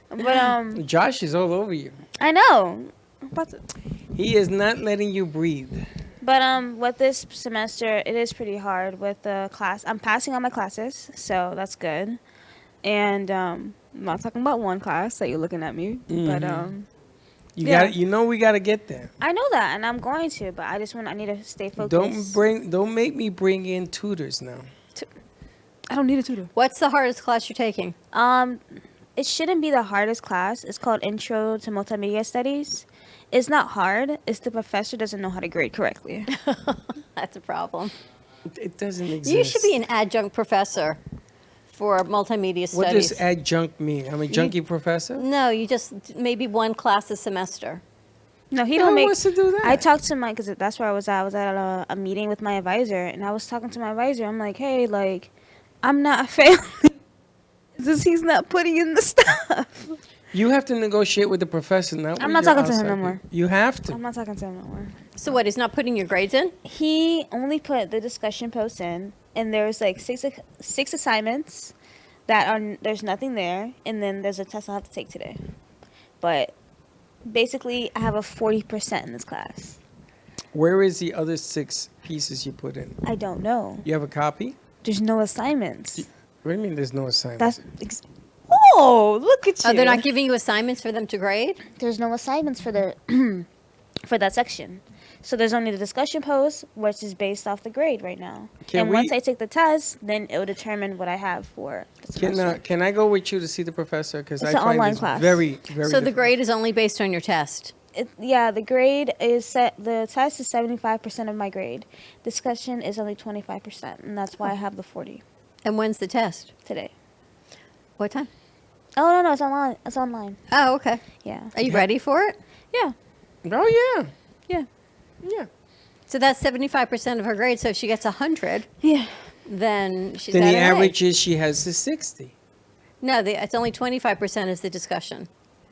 But Josh is all over you. I know. I'm about to. He is not letting you breathe. But with this semester, it is pretty hard with the class. I'm passing all my classes, so that's good. And I'm not talking about one class that you're looking at me, but You Yeah. got. You know we got to get there. I know that, and I'm going to. But I need to stay focused. Don't make me bring in tutors now. I don't need a tutor. What's the hardest class you're taking? It shouldn't be the hardest class. It's called Intro to Multimedia Studies. It's not hard. It's the professor doesn't know how to grade correctly. That's a problem. It doesn't exist. You should be an adjunct professor for multimedia studies. What does adjunct mean? I'm a junkie professor? No, you just maybe one class a semester. No, he Who don't make. wants to do that? I talked to my, because that's where I was at. I was at a meeting with my advisor, and I was talking to my advisor. I'm like, hey, like, I'm not failing. He's not putting in the stuff. You have to negotiate with the professor, not I'm with not your talking to him outside no more. people. You have to. I'm not talking to him no more. So what? He's not putting your grades in? He only put the discussion posts in, and there's like six assignments that are there's nothing there, and then there's a test I have to take today. But basically, I have a 40% in this class. Where is the other 6 pieces you put in? I don't know. You have a copy? There's no assignments. What do you mean there's no assignment? Oh, look at you. Oh, they're not giving you assignments for them to grade? There's no assignments for the for that section. So there's only the discussion post, which is based off the grade right now. Once I take the test, then it will determine what I have for the semester. Can I go with you to see the professor? Because I It's an find online this class. very, very So the difficult. grade is only based on your test? Yeah, the grade is set. The test is 75% of my grade. Discussion is only 25%, and that's why I have the 40 And when's the test? today. What time? Oh no, it's online. It's online. Oh, okay. Yeah. Are you ready for it? Yeah. Oh, yeah. Yeah. Yeah. So that's 75% of her grade. So if she gets 100, Yeah. then she's Then got the an A. average is she has the 60. No, it's only 25% is the discussion.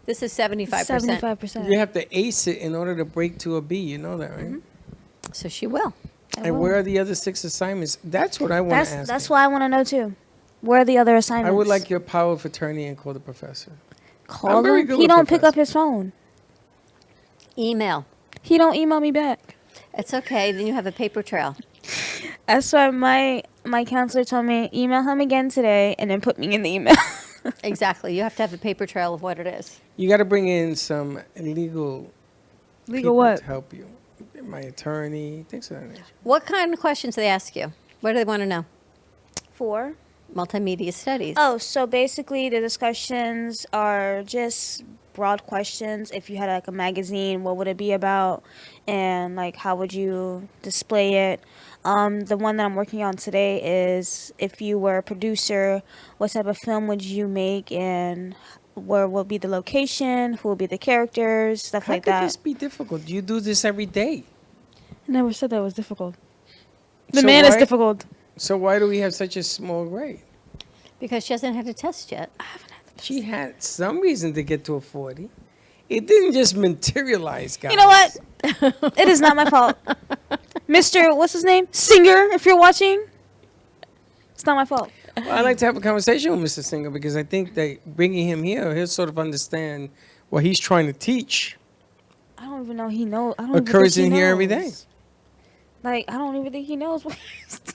This is 75%. 75%. You have to ace it in order to break to a B. You know that, right? So she will. And where are the other 6 assignments? That's what I want to ask. That's you. why I want to know too. Where are the other assignments? I would like your power of attorney and call the professor. Call I'm very him. good He with don't pick professor. up his phone. Email. He don't email me back. It's okay. Then you have a paper trail. That's why my counselor told me email him again today and then put me in the email. Exactly. You have to have a paper trail of what it is. You got to bring in some legal people what? to help you. My attorney, things of that nature. What kind of questions do they ask you? What do they want to know? For? Multimedia studies. Oh, so basically the discussions are just broad questions. If you had like a magazine, what would it be about? And like how would you display it? The one that I'm working on today is if you were a producer, what type of film would you make and where will be the location, who will be the characters, stuff How like could that. this be difficult? You do this every day. I never said that was difficult. The So man is why- difficult. So why do we have such a small grade? Because she hasn't had a test yet. She had some reason to get to a 40. It didn't just materialize, guys. You know what? It is not my fault. Mr. What's his name? Singer, if you're watching. It's not my fault. Well, I'd like to have a conversation with Mr. Singer because I think that bringing him here, he'll sort of understand what he's trying to teach. I don't even know he knows. I don't even Occurs think in he here every knows. day. Like, I don't even think he knows what he's teaching.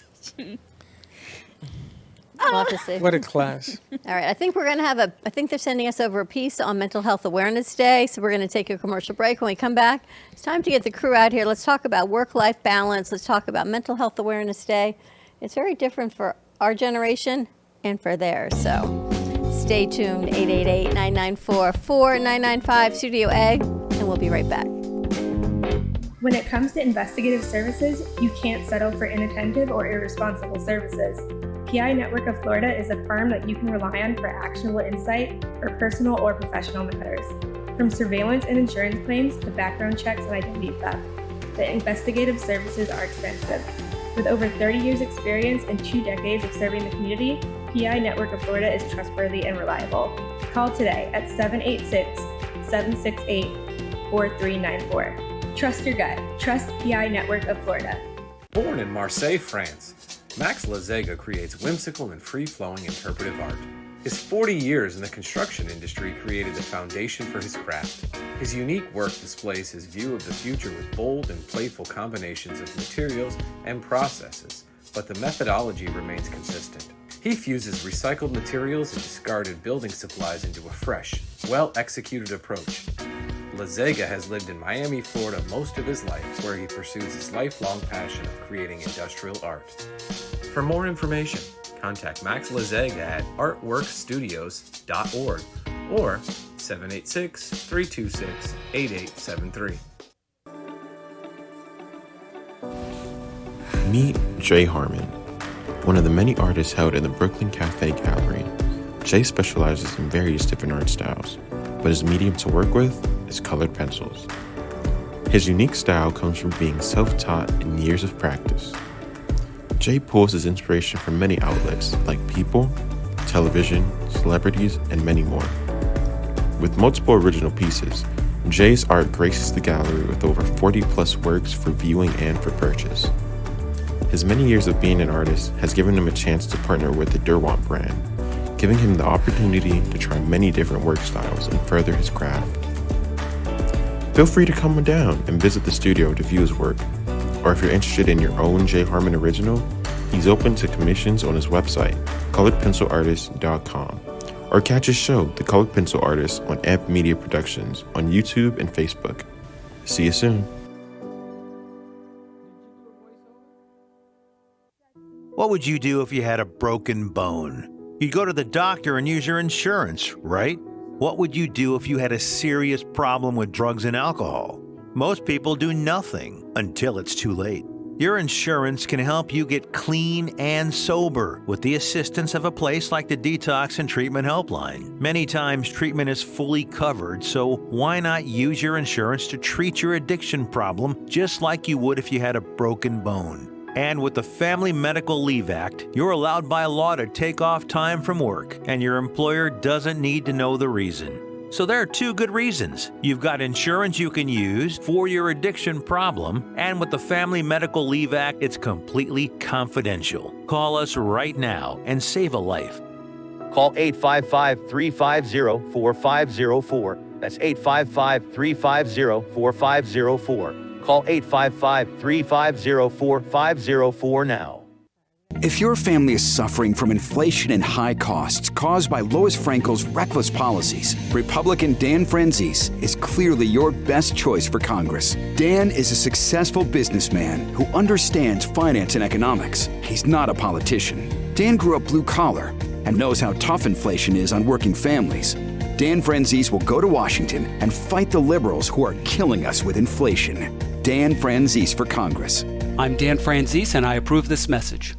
We'll have to see. What a class. All right. I think we're going to have I think they're sending us over a piece on Mental Health Awareness Day. So we're going to take a commercial break. When we come back, it's time to get the crew out here. Let's talk about work-life balance. Let's talk about Mental Health Awareness Day. It's very different for our generation and for theirs. So stay tuned. 888-994-4995, Studio A, and we'll be right back. When it comes to investigative services, you can't settle for inattentive or irresponsible services. PI Network of Florida is a firm that you can rely on for actionable insight for personal or professional matters. From surveillance and insurance claims to background checks and identity theft, the investigative services are expensive. With over 30 years experience and 2 decades of serving the community, PI Network of Florida is trustworthy and reliable. Call today at 786-768-4394. Trust your gut. Trust PI Network of Florida. Born in Marseille, France, Max Lazega creates whimsical and free-flowing interpretive art. His 40 years in the construction industry created the foundation for his craft. His unique work displays his view of the future with bold and playful combinations of materials and processes, but the methodology remains consistent. He fuses recycled materials and discarded building supplies into a fresh, well-executed approach. Lazega has lived in Miami, Florida most of his life, where he pursues his lifelong passion of creating industrial art. For more information, contact Max Lazega at artworkstudios.org or 786-326-8873. Meet Jay Harmon, one of the many artists held in the Brooklyn Cafe Gallery. Jay specializes in various different art styles, but his medium to work with is colored pencils. His unique style comes from being self-taught and years of practice. Jay pulls his inspiration from many outlets like people, television, celebrities, and many more. With multiple original pieces, Jay's art graces the gallery with over 40 plus works for viewing and for purchase. His many years of being an artist has given him a chance to partner with the Derwent brand, giving him the opportunity to try many different work styles and further his craft. Feel free to come down and visit the studio to view his work, or if you're interested in your own Jay Harmon original, he's open to commissions on his website, coloredpencilartist.com, or catch his show, The Colored Pencil Artist, on Amp Media Productions on YouTube and Facebook. See you soon. What would you do if you had a broken bone? You'd go to the doctor and use your insurance, right? What would you do if you had a serious problem with drugs and alcohol? Most people do nothing until it's too late. Your insurance can help you get clean and sober with the assistance of a place like the Detox and Treatment Helpline. Many times treatment is fully covered, so why not use your insurance to treat your addiction problem just like you would if you had a broken bone? And with the Family Medical Leave Act, you're allowed by law to take off time from work, and your employer doesn't need to know the reason. So there are two good reasons. You've got insurance you can use for your addiction problem, and with the Family Medical Leave Act, it's completely confidential. Call us right now and save a life. Call 855-350-4504. That's 855-350-4504. Call 855-350-4504 now. If your family is suffering from inflation and high costs caused by Lois Frankel's reckless policies, Republican Dan Franzese is clearly your best choice for Congress. Dan is a successful businessman who understands finance and economics. He's not a politician. Dan grew up blue collar and knows how tough inflation is on working families. Dan Franzese will go to Washington and fight the liberals who are killing us with inflation. Dan Franzese for Congress. I'm Dan Franzese, and I approve this message.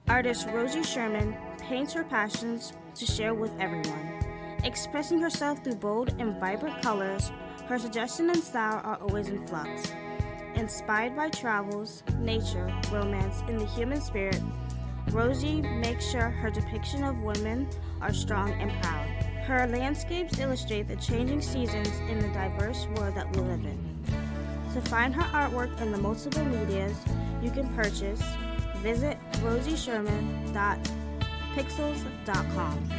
Artist Rosie Sherman paints her passions to share with everyone. Expressing herself through bold and vibrant colors, her suggestion and style are always in flux. Inspired by travels, nature, romance, and the human spirit, Rosie makes sure her depiction of women are strong and proud. Her landscapes illustrate the changing seasons in the diverse world that we live in. To find her artwork in the multiple medias you can purchase, visit rosiesherman.pixels.com.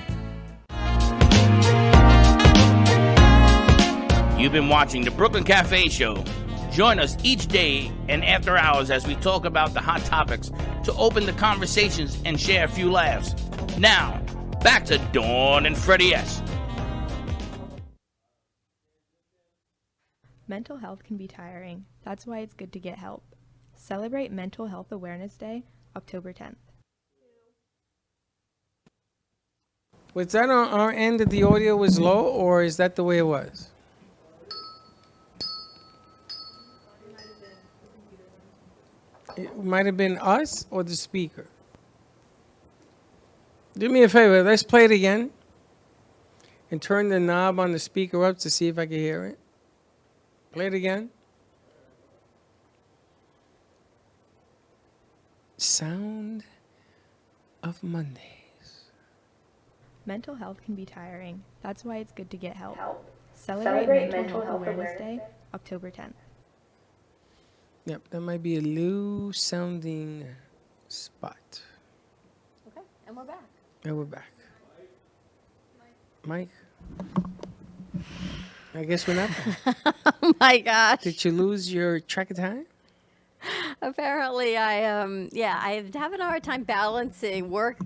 You've been watching the Brooklyn Cafe Show. Join us each day and after hours as we talk about the hot topics to open the conversations and share a few laughs. Now, back to Dawn and Freddy S. Mental health can be tiring. That's why it's good to get help. Celebrate Mental Health Awareness Day, October 10th. Was that on our end that the audio was low, or is that the way it was? It might have been us or the speaker. Do me a favor, let's play it again and turn the knob on the speaker up to see if I can hear it. Play it again. Sound of Mondays. Mental health can be tiring. That's why it's good to get help. Celebrate Mental Health Awareness Day, October 10th. Yep, that might be a low sounding spot. Okay, and we're back. And we're back. Mike? I guess we're not back. Oh my gosh. Did you lose your track of time? Apparently, I'm having a hard time balancing work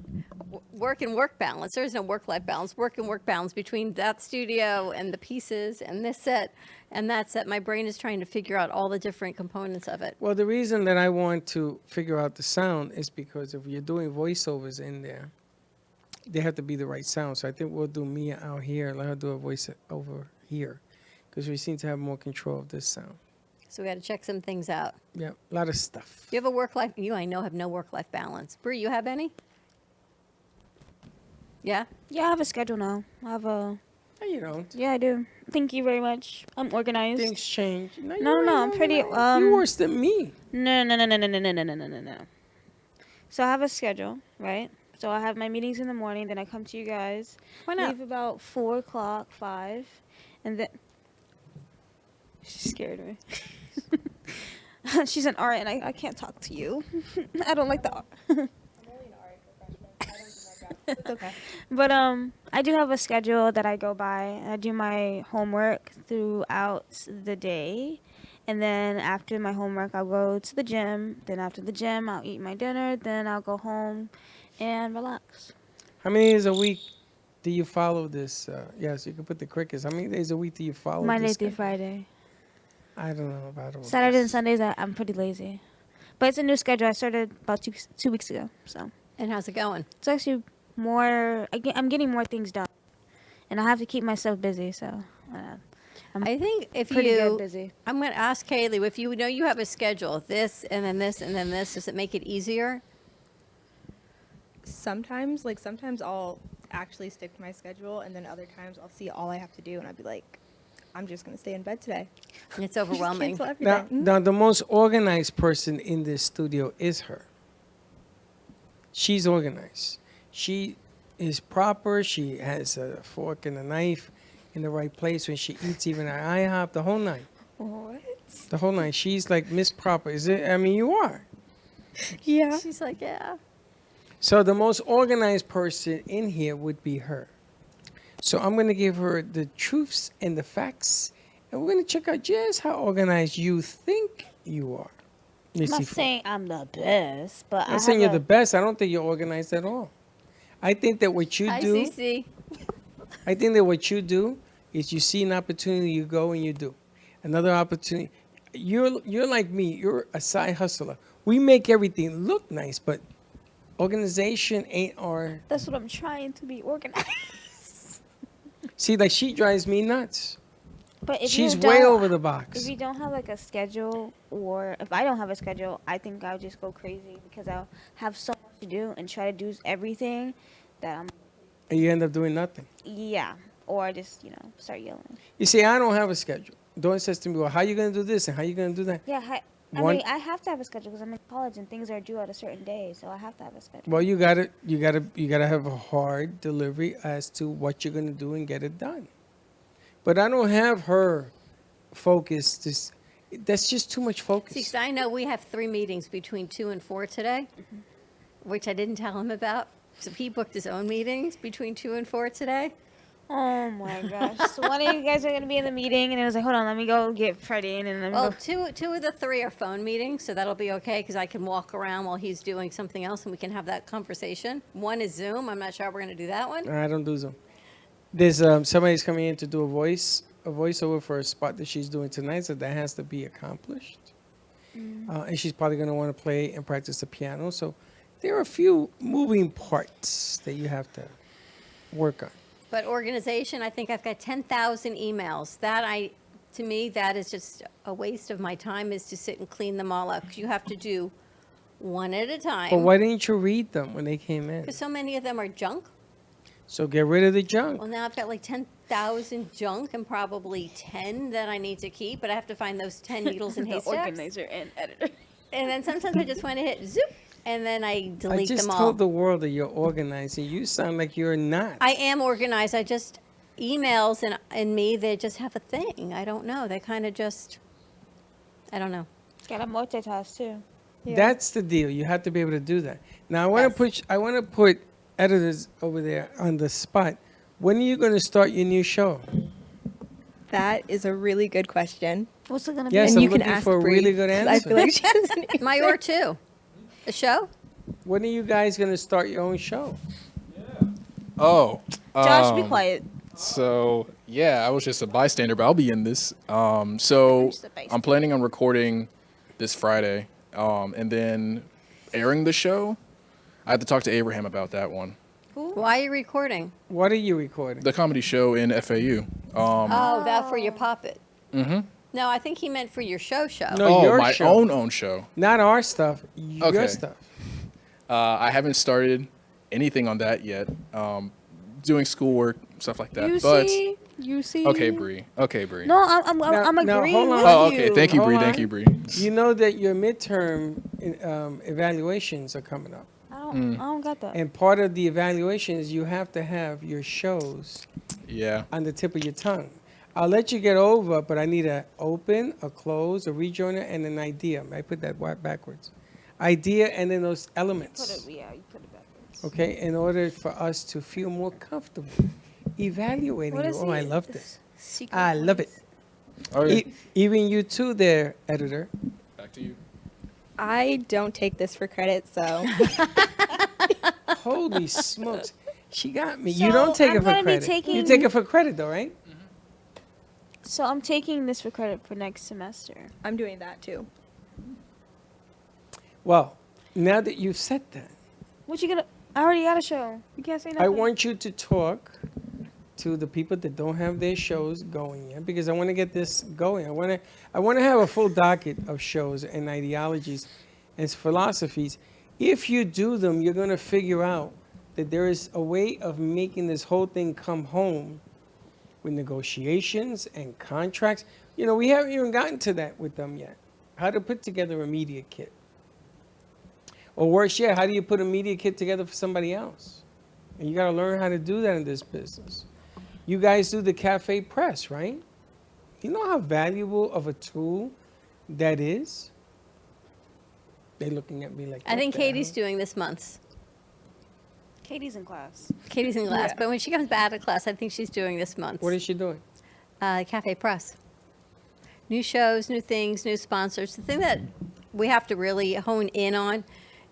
and work balance. There's no work-life balance, work and work balance between that studio and the pieces and this set and that set. My brain is trying to figure out all the different components of it. Well, the reason that I want to figure out the sound is because if you're doing voiceovers in there, they have to be the right sound. So I think we'll do Mia out here. Let her do a voice over here because we seem to have more control of this sound. So we got to check some things out. Yeah, a lot of stuff. You have a work-life, I know, have no work-life balance. Brew, you have any? Yeah? Yeah, I have a schedule now. I have a... No, you don't. Yeah, I do. Thank you very much. I'm organized. Things change. No, I'm pretty... You're worse than me. No. So I have a schedule, right? So I have my meetings in the morning, then I come to you guys. Why not? Leave about 4 o'clock, 5, and then... She scared me. She's an art, and I can't talk to you. I don't like the art. I'm only an art professional. I don't do my job. It's okay. But I do have a schedule that I go by. I do my homework throughout the day. And then after my homework, I'll go to the gym. Then after the gym, I'll eat my dinner. Then I'll go home and relax. How many days a week do you follow this? Yes, you can put the crickets. How many days a week do you follow Monday this? through Friday. I don't know about all Saturdays this. and Sundays, I'm pretty lazy. But it's a new schedule. I started about two weeks ago. So. And how's it going? It's actually more... I'm getting more things done. And I have to keep myself busy, so... I think if pretty good busy. I'm going to ask Kaylee, if you know you have a schedule, this and then this and then this, does it make it easier? Sometimes I'll actually stick to my schedule, and then other times I'll see all I have to do, and I'll be like, I'm just going to stay in bed today. It's overwhelming. Cancel Now, everything. now, the most organized person in this studio is her. She's organized. She is proper. She has a fork and a knife in the right place when she eats, even at IHOP, the whole night. What? The whole night. She's like Miss Proper. Is it? I mean, you are. Yeah. She's like, yeah. So the most organized person in here would be her. So I'm going to give her the truths and the facts, and we're going to check out just how organized you think you are. I'm not saying I'm the best, but I'm saying you're the best. I don't think you're organized at all. I think that what you Hi, do... Cece. I think that what you do is you see an opportunity, you go and you do. Another opportunity. You're like me. You're a side hustler. We make everything look nice, but organization ain't our... That's what I'm trying to be organized. See, like she drives me nuts. But if She's you way don't- over the box. If you don't have like a schedule, or if I don't have a schedule, I think I'll just go crazy because I'll have so much to do and try to do everything that I'm... And you end up doing nothing. Yeah. Or I just, start yelling. You see, I don't have a schedule. Dawn says to me, well, how you going to do this and how you going to do that? Yeah, I One- mean, I have to have a schedule because I'm in college and things are due at a certain day, so I have to have a schedule. Well, you gotta have a hard delivery as to what you're gonna do and get it done. But I don't have her focus. That's just too much focus. See, 'cause I know we have 3 meetings between 2 and 4 today, which I didn't tell him about. So he booked his own meetings between 2 and 4 today. Oh my gosh. So one of you guys are going to be in the meeting, and it was like, hold on, let me go get Freddy. And then Well, two of the 3 are phone meetings, so that'll be okay because I can walk around while he's doing something else and we can have that conversation. One is Zoom. I'm not sure how we're going to do that one. I don't do Zoom. There's somebody's coming in to do a voiceover for a spot that she's doing tonight, so that has to be accomplished. And she's probably going to want to play and practice the piano. So there are a few moving parts that you have to work on. But organization, I think I've got 10,000 emails. To me, that is just a waste of my time is to sit and clean them all up. 'Cause you have to do one at a time. But why didn't you read them when they came in? Because so many of them are junk. So get rid of the junk. Well, now I've got like 10,000 junk and probably 10 that I need to keep, but I have to find those 10 needles in The haystacks. organizer and editor. And then sometimes I just want to hit zoop, and then I delete I just them all. told the world that you're organized, and you sound like you're not. I am organized. I just, emails and me, they just have a thing. I don't know. They kind of just, I don't know. Gotta multitask too. Yeah. That's the deal. You have to be able to do that. Now I want to put editors over there on the spot. When are you going to start your new show? That is a really good question. What's it gonna Yes, And I'm you can looking ask for a Bree, really good 'cause I answer. feel like she has an answer. My or two. The show? When are you guys going to start your own show? Oh. Josh, be quiet. So, yeah, I was just a bystander, but I'll be in this. So I'm planning on recording this Friday, and then airing the show. I have to talk to Abraham about that one. Why are you recording? What are you recording? The comedy show in FAU. Oh, that for your puppet. Mm-hmm. No, I think he meant for your show. No, your my show. own show. Not our stuff. Your Okay. stuff. I haven't started anything on that yet. Doing schoolwork, stuff like that. You see. Okay, Bree. Okay, Bree. No, I'm Now, agreeing hold on. with Oh, you. okay. Thank you, Hold Bree. on. Thank you, Bree. You know that your midterm evaluations are coming up. I don't got that. And part of the evaluation is you have to have your shows Yeah. on the tip of your tongue. I'll let you get over, but I need a open, a close, a rejoiner, and an idea. I put that backwards. Idea and then those elements. You put it backwards. Okay, in order for us to feel more comfortable evaluating What you. is Oh, I it? love this. Secret I love it. Oh, yeah. Even you too there, editor. Back to you. I don't take this for credit, so Holy smokes. She got me. So You don't take I'm it for gonna be credit. You taking- take it for credit though, right? So I'm taking this for credit for next semester. I'm doing that too. Well, now that you've said that, What you gonna? I already got a show. You can't say nothing. I want you to talk to the people that don't have their shows going yet, because I want to get this going. I want to have a full docket of shows and ideologies and philosophies. If you do them, you're going to figure out that there is a way of making this whole thing come home with negotiations and contracts. You know, we haven't even gotten to that with them yet. How to put together a media kit. Or worse yet, how do you put a media kit together for somebody else? And you got to learn how to do that in this business. You guys do the cafe press, right? You know how valuable of a tool that is? They're looking at me like I think what the Katie's hell? doing this month. Katie's in class. Katie's in class, Yeah. but when she comes back out of class, I think she's doing this month. What is she doing? Cafe Press. New shows, new things, new sponsors. The thing that we have to really hone in on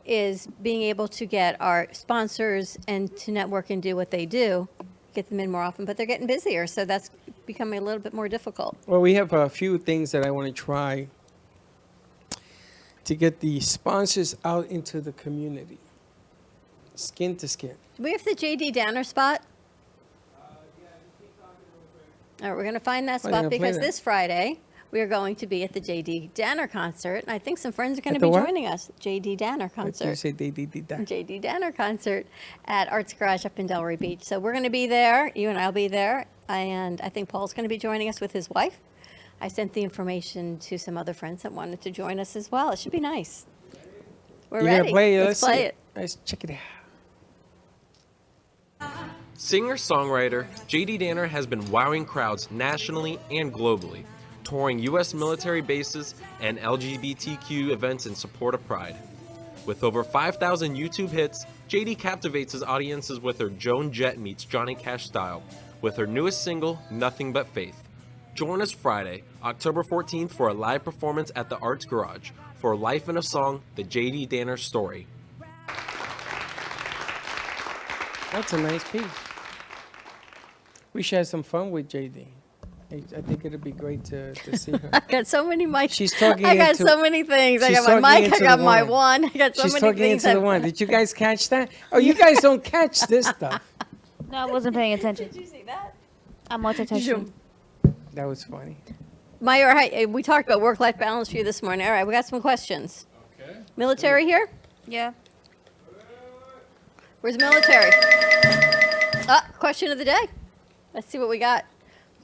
is being able to get our sponsors and to network and do what they do, get them in more often, but they're getting busier, so that's becoming a little bit more difficult. Well, we have a few things that I want to try to get the sponsors out into the community, skin to skin. Do we have the JD Danner spot? All right, we're going to find that Oh, you're spot gonna play because that. this Friday we are going to be at the JD Danner concert, and I think some friends are going At to the be what? joining us. JD Danner What concert. do you say? They did that. JD Danner concert at Arts Garage up in Delray Beach. So we're going to be there. You and I'll be there. And I think Paul's going to be joining us with his wife. I sent the information to some other friends that wanted to join us as well. It should be nice. We're You ready. gonna play it? Let's see play it. Let's check it out. Singer-songwriter JD Danner has been wowing crowds nationally and globally, touring U.S. military bases and LGBTQ events in support of Pride. With over 5,000 YouTube hits, JD captivates his audiences with her Joan Jett meets Johnny Cash style, with her newest single, Nothing But Faith. Join us Friday, October 14th for a live performance at the Arts Garage for Life in a Song, the JD Danner Story. That's a nice piece. We should have some fun with JD. I think it'd be great to see her. I got so many mics. She's talking I got into- so many things. I she's got my talking mic. I into got the my wine. one. I got so She's many talking things. into the one. Did you guys catch that? Oh, you guys don't catch this stuff. No, I wasn't paying attention. Did you see that? I'm multitasking. That was funny. Maya, hi, we talked about work-life balance for you this morning. All right, we got some questions. Okay. Military here? Yeah. Where's military? Question of the day. Let's see what we got.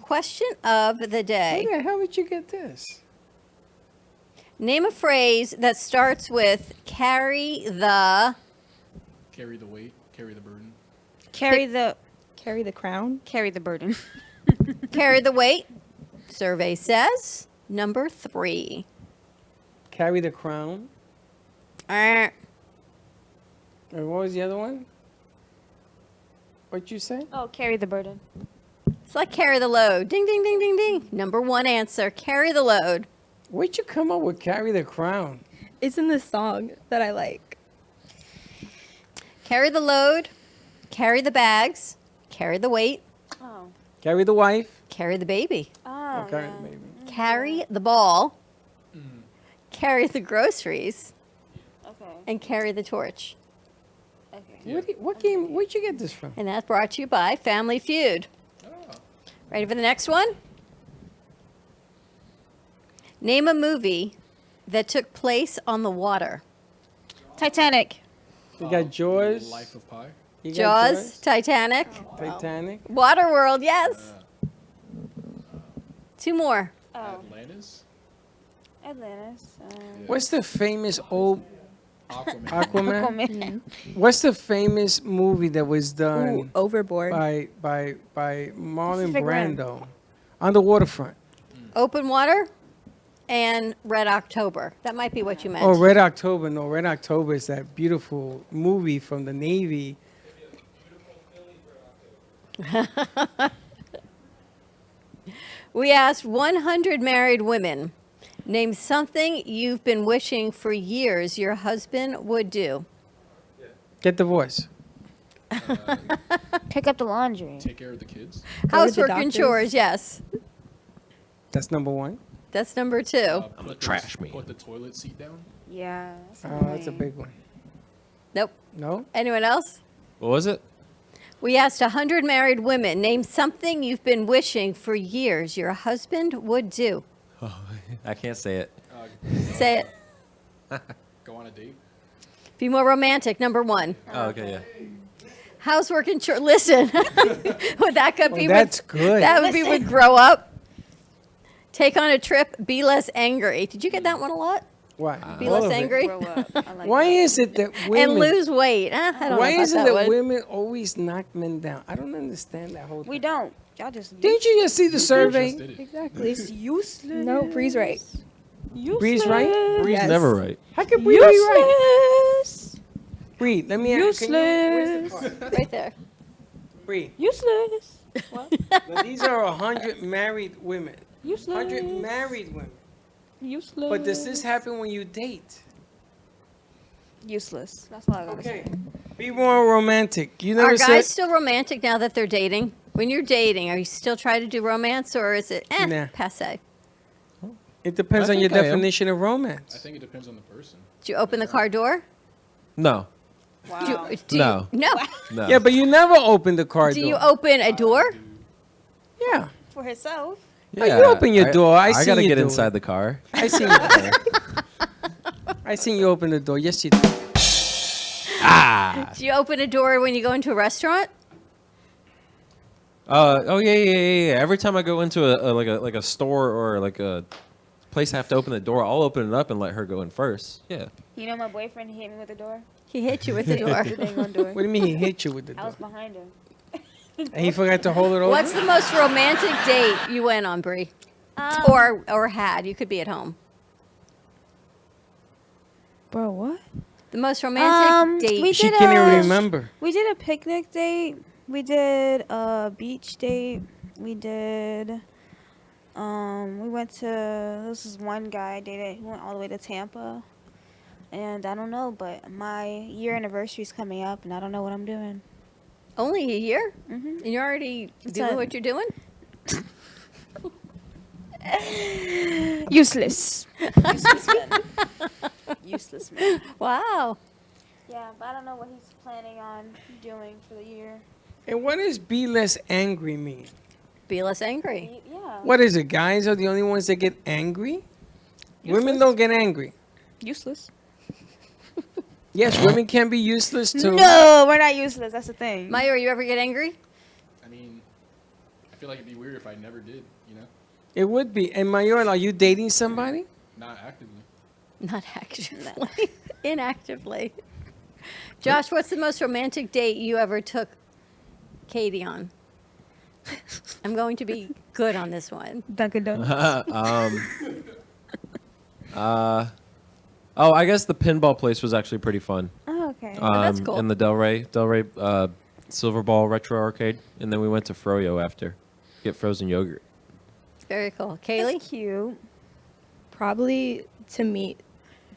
Question of the day. Where the hell did you get this? Name a phrase that starts with carry the... Carry the weight, carry the burden. Carry the crown. Carry the burden. Carry the weight. Survey says number 3. Carry the crown. Eh. And what was the other one? What'd you say? Oh, carry the burden. It's like carry the load. Ding, ding, ding, ding, ding. Number one answer, carry the load. Where'd you come up with carry the crown? It's in this song that I like. Carry the load, carry the bags, carry the weight, Oh. Carry the wife. carry the baby, Oh, carry yeah. the baby. carry the ball, carry the groceries, Okay. and carry the torch. Okay. What game? Where'd you get this from? And that's brought to you by Family Feud. Ready for the next one? Name a movie that took place on the water. Titanic. You got Jaws. Life of Pi. You got Jaws, Titanic, Titanic. Waterworld, yes. Two more. Oh. Atlantis. Atlantis. What's the famous old Aquaman. Aquaman? What's the famous movie that was done Ooh, Overboard. by Marlon Pacific Rim. Brando on the waterfront? Open Water and Red October. That might be what you meant. Oh, Red October. No, Red October is that beautiful movie from the Navy. We asked 100 married women, name something you've been wishing for years your husband would do. Get divorced. Pick up the laundry. Take care of the kids. Housework and chores, yes. That's number one. That's number two. I'm a trash man. Put the toilet seat down. Yeah. Oh, that's a big one. Nope. No? Anyone else? What was it? We asked 100 married women, name something you've been wishing for years your husband would do. I can't say it. Say it. Go on a date. Be more romantic, number one. Oh, okay, yeah. Housework and chores. Listen, would that could be that's with, good. That would be with grow up. Take on a trip, be less angry. Did you get that one a lot? Why? Be All less of it. angry. Why is it that women And lose weight. I don't Why know about is it that that one. women always knock men down? I don't understand that whole thing. We don't. Y'all just. Didn't you just see the survey? Exactly. It's useless. No, Bree's right. Bree's right? Bree's Yes. never right. How can Bree be right? Useless. Bree, let me ask. Where's the Useless. card? Right there. Bree, Useless. now these are 100 married women. Useless. 100 married women. Useless. But does this happen when you date? Useless. That's all I gotta Okay. say. Be more romantic. You never Are said. guys still romantic now that they're dating? When you're dating, are you still trying to do romance or is it Nah. passe? It depends I on your think I am. definition of I romance. think it depends on the person. Did you open the car door? No. Wow. Do No. You, no. No. Yeah, but you never open the car Do door. you open a door? Yeah. For herself. Yeah, you open your door. I seen gotta you get do inside it. the car. I seen you. I seen you open the door. Yes, you did. Do you open a door when you go into a restaurant? Oh yeah. Every time I go into like a store or like a place, I have to open the door. I'll open it up and let her go in first. Yeah. You know my boyfriend, he hit me with the door. He hit you with the door. The dang on door. What do you mean he hit you with the I door? was behind him. And he forgot to hold it over? What's the most romantic date you went on, Bree? Or had? You could be at home. Bro, what? The most romantic date. we She did can't a- even remember. We did a picnic date. We did a beach date. We did. We went to. This is one guy I dated. He went all the way to Tampa. And I don't know, but my year anniversary is coming up, and I don't know what I'm doing. Only a year? Mhm. And you're already It's doing a- what you're doing? Useless. Useless man. Useless man. Wow. Yeah, but I don't know what he's planning on doing for the year. And what does be less angry mean? Be less angry. Yeah. What is it? Guys are the only ones that get angry? Women Useless. don't get angry. Useless. Yes, women can be useless too. No, we're not useless. That's the thing. Mayur, you ever get angry? I mean, I feel like it'd be weird if I never did, you know? It would be. And Mayor, are you dating somebody? Not actively. Not actively. Inactively. Josh, what's the most romantic date you ever took Katie on? I'm going to be good on this one. Dunkin' Donuts. Oh, I guess the pinball place was actually pretty fun. Oh, okay. that's cool. In the Delray Silver Ball Retro Arcade, and then we went to Froyo after, get frozen yogurt. Very cool. Kaylee? That's cute. Probably to meet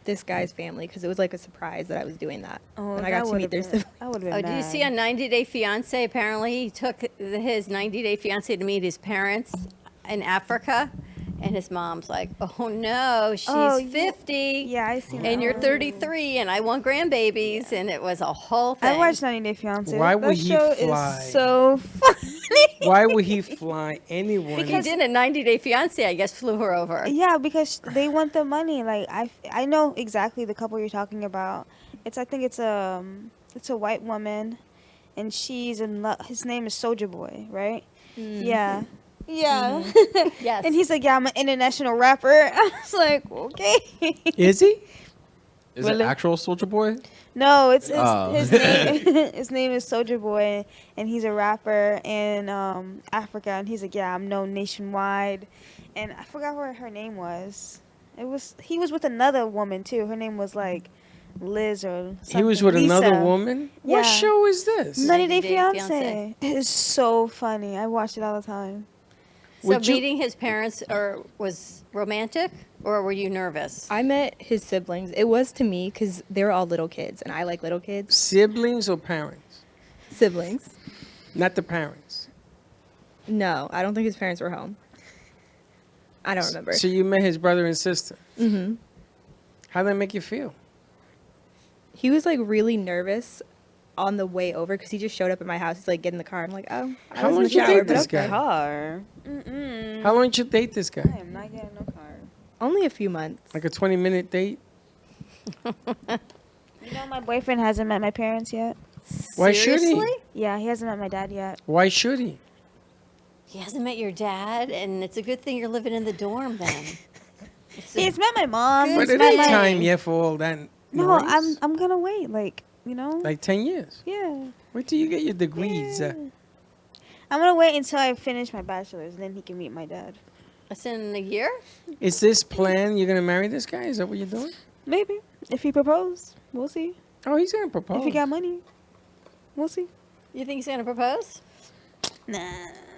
this guy's family because it was like a surprise that I was doing that. Oh, and I got to meet their siblings. I would have Oh, been did you see on 90 Day Fiance? Apparently, he took his 90 Day Fiance to meet his parents in Africa, and his mom's like, "Oh no, she's 50, Yeah, I see that. and you're 33, and I want grandbabies," and it was a whole thing. I watched 90 Day Fiance. Why that would he show fly? Is so funny. Why would he fly anyone? He did a 90 Day Fiance, I guess, flew her over. Yeah, because they want the money. Like I know exactly the couple you're talking about. I think it's a white woman, and she's in love. His name is Soulja Boy, right? Mm-hmm. Yeah. Yeah. Yes. And he's like, yeah, I'm an international rapper. I was like, okay. Is he? Is it actual Soldier Boy? No, it's Oh. his name. His name is Soulja Boy, and he's a rapper in Africa. And he's like, yeah, I'm known nationwide. And I forgot what her name was. He was with another woman too. Her name was like Liz or something. He was with another Lisa. woman? What Yeah. show is this? 90 Day 90 Day Fiance. Fiancé. It is so funny. I watch it all the time. So meeting his parents was romantic, or were you nervous? I met his siblings. It was to me because they were all little kids, and I like little kids. Siblings or parents? Siblings. Not the parents. No, I don't think his parents were home. I don't remember. So you met his brother and sister. Mm-hmm. How did that make you feel? He was like really nervous on the way over because he just showed up at my house. He's like, get in the car. I'm like, oh. I How was in long the did you shower, date but this okay. guy? Car. How long did you date this guy? I am not getting no car. Only a few months. Like a 20-minute date? You know, my boyfriend hasn't met my parents yet. Why should he? Seriously? Yeah, he hasn't met my dad yet. Why should he? He hasn't met your dad, and it's a good thing you're living in the dorm then. He's met my mom. But He's it met ain't my time yet for all that No, noise. I'm gonna wait. Like, you know. Like 10 years. Yeah. Wait till you get your degrees. I'm gonna wait until I finish my bachelor's, and then he can meet my dad. That's in a year? Is this plan you're going to marry this guy? Is that what you're doing? Maybe if he proposed, we'll see. Oh, he's going to propose. If he got money, we'll see. You think he's going to propose? Nah,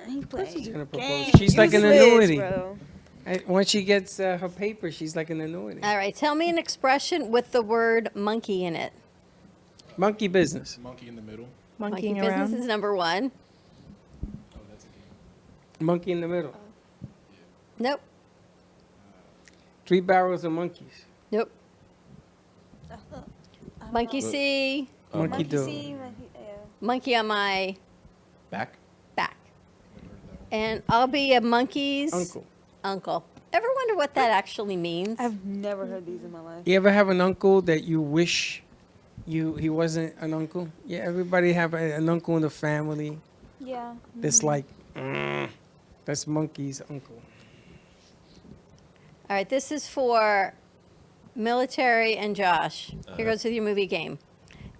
he's course he's playing. gonna propose. games. She's like an Useless, annuity. bro. Once she gets her paper, she's like an annuity. All right, tell me an expression with the word monkey in it. Monkey business. Monkey in the middle. Monkey Monkeying business around. is number one. Monkey in the middle. Nope. 3 barrels of monkeys. Nope. Monkey see. Monkey do. Monkey on my Back? back. And I'll be a monkey's Uncle. Ever wonder what that actually means? I've never heard these in my life. You ever have an uncle that you wish he wasn't an uncle? Yeah, everybody have an uncle in the family Yeah. that's like, that's monkey's uncle. All right, this is for military and Josh. Here goes with your movie game.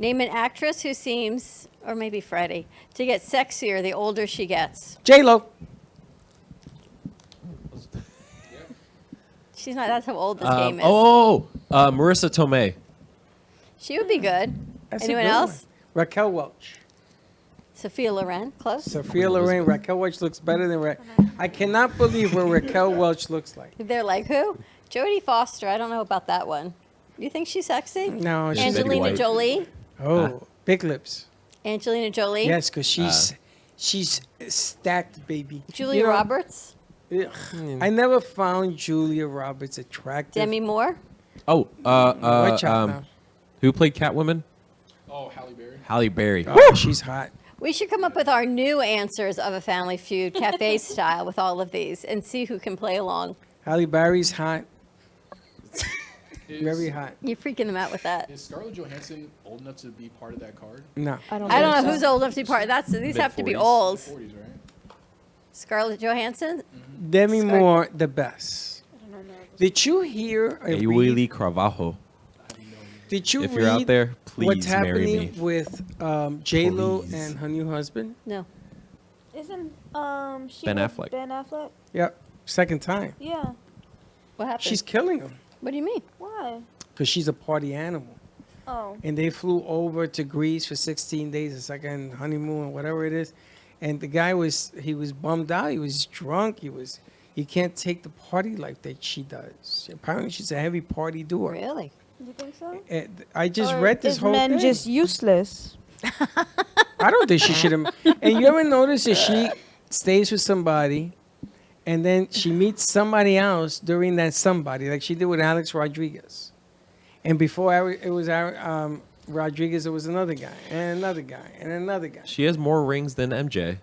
Name an actress who seems, or maybe Freddy, to get sexier the older she gets. J-Lo. She's not, that's how old this game is. Marissa Tomei. She would be good. That's a Anyone good else? one. Raquel Welch. Sophia Loren, close. Sophia Loren. Raquel Welch looks better than I cannot believe what Raquel Welch looks like. They're like, who? Jodie Foster. I don't know about that one. You think she's sexy? No, she's Angelina Jolie. Oh, big lips. Angelina Jolie. Yes, because she's stacked, baby. Julia You know, Roberts. ugh, I never found Julia Roberts attractive. Demi Moore. Oh, Watch out now. who played Catwoman? Oh, Halle Berry. Halle Berry. Oh, she's hot. We should come up with our new answers of a Family Feud cafe style with all of these and see who can play along. Halle Berry's hot. Very hot. You're freaking them out with that. Is Scarlett Johansson old enough to be part of that card? No. I don't know who's old enough to be part of that. So these have to be old. 40s, right? Scarlett Johansson. Demi Moore, the best. Did you hear or read, Willy Carvalho. did you If read you're out there, please what's marry happening me. with J-Lo Please. and her new husband? No. Isn't she Ben with Affleck. Ben Affleck? Yep. Second time. Yeah. What happened? She's killing him. What do you mean? Why? because she's a party animal. Oh. And they flew over to Greece for 16 days, a second honeymoon, whatever it is. And the guy was bummed out. He was drunk. He can't take the party life that she does. Apparently, she's a heavy party doer. Really? You think so? I just Or read this is whole men thing. just useless? I don't think she should have. And you ever notice that she stays with somebody, and then she meets somebody else during that somebody, like she did with Alex Rodriguez. And before it was Rodriguez, it was another guy, and another guy, and another guy. She has more rings than MJ.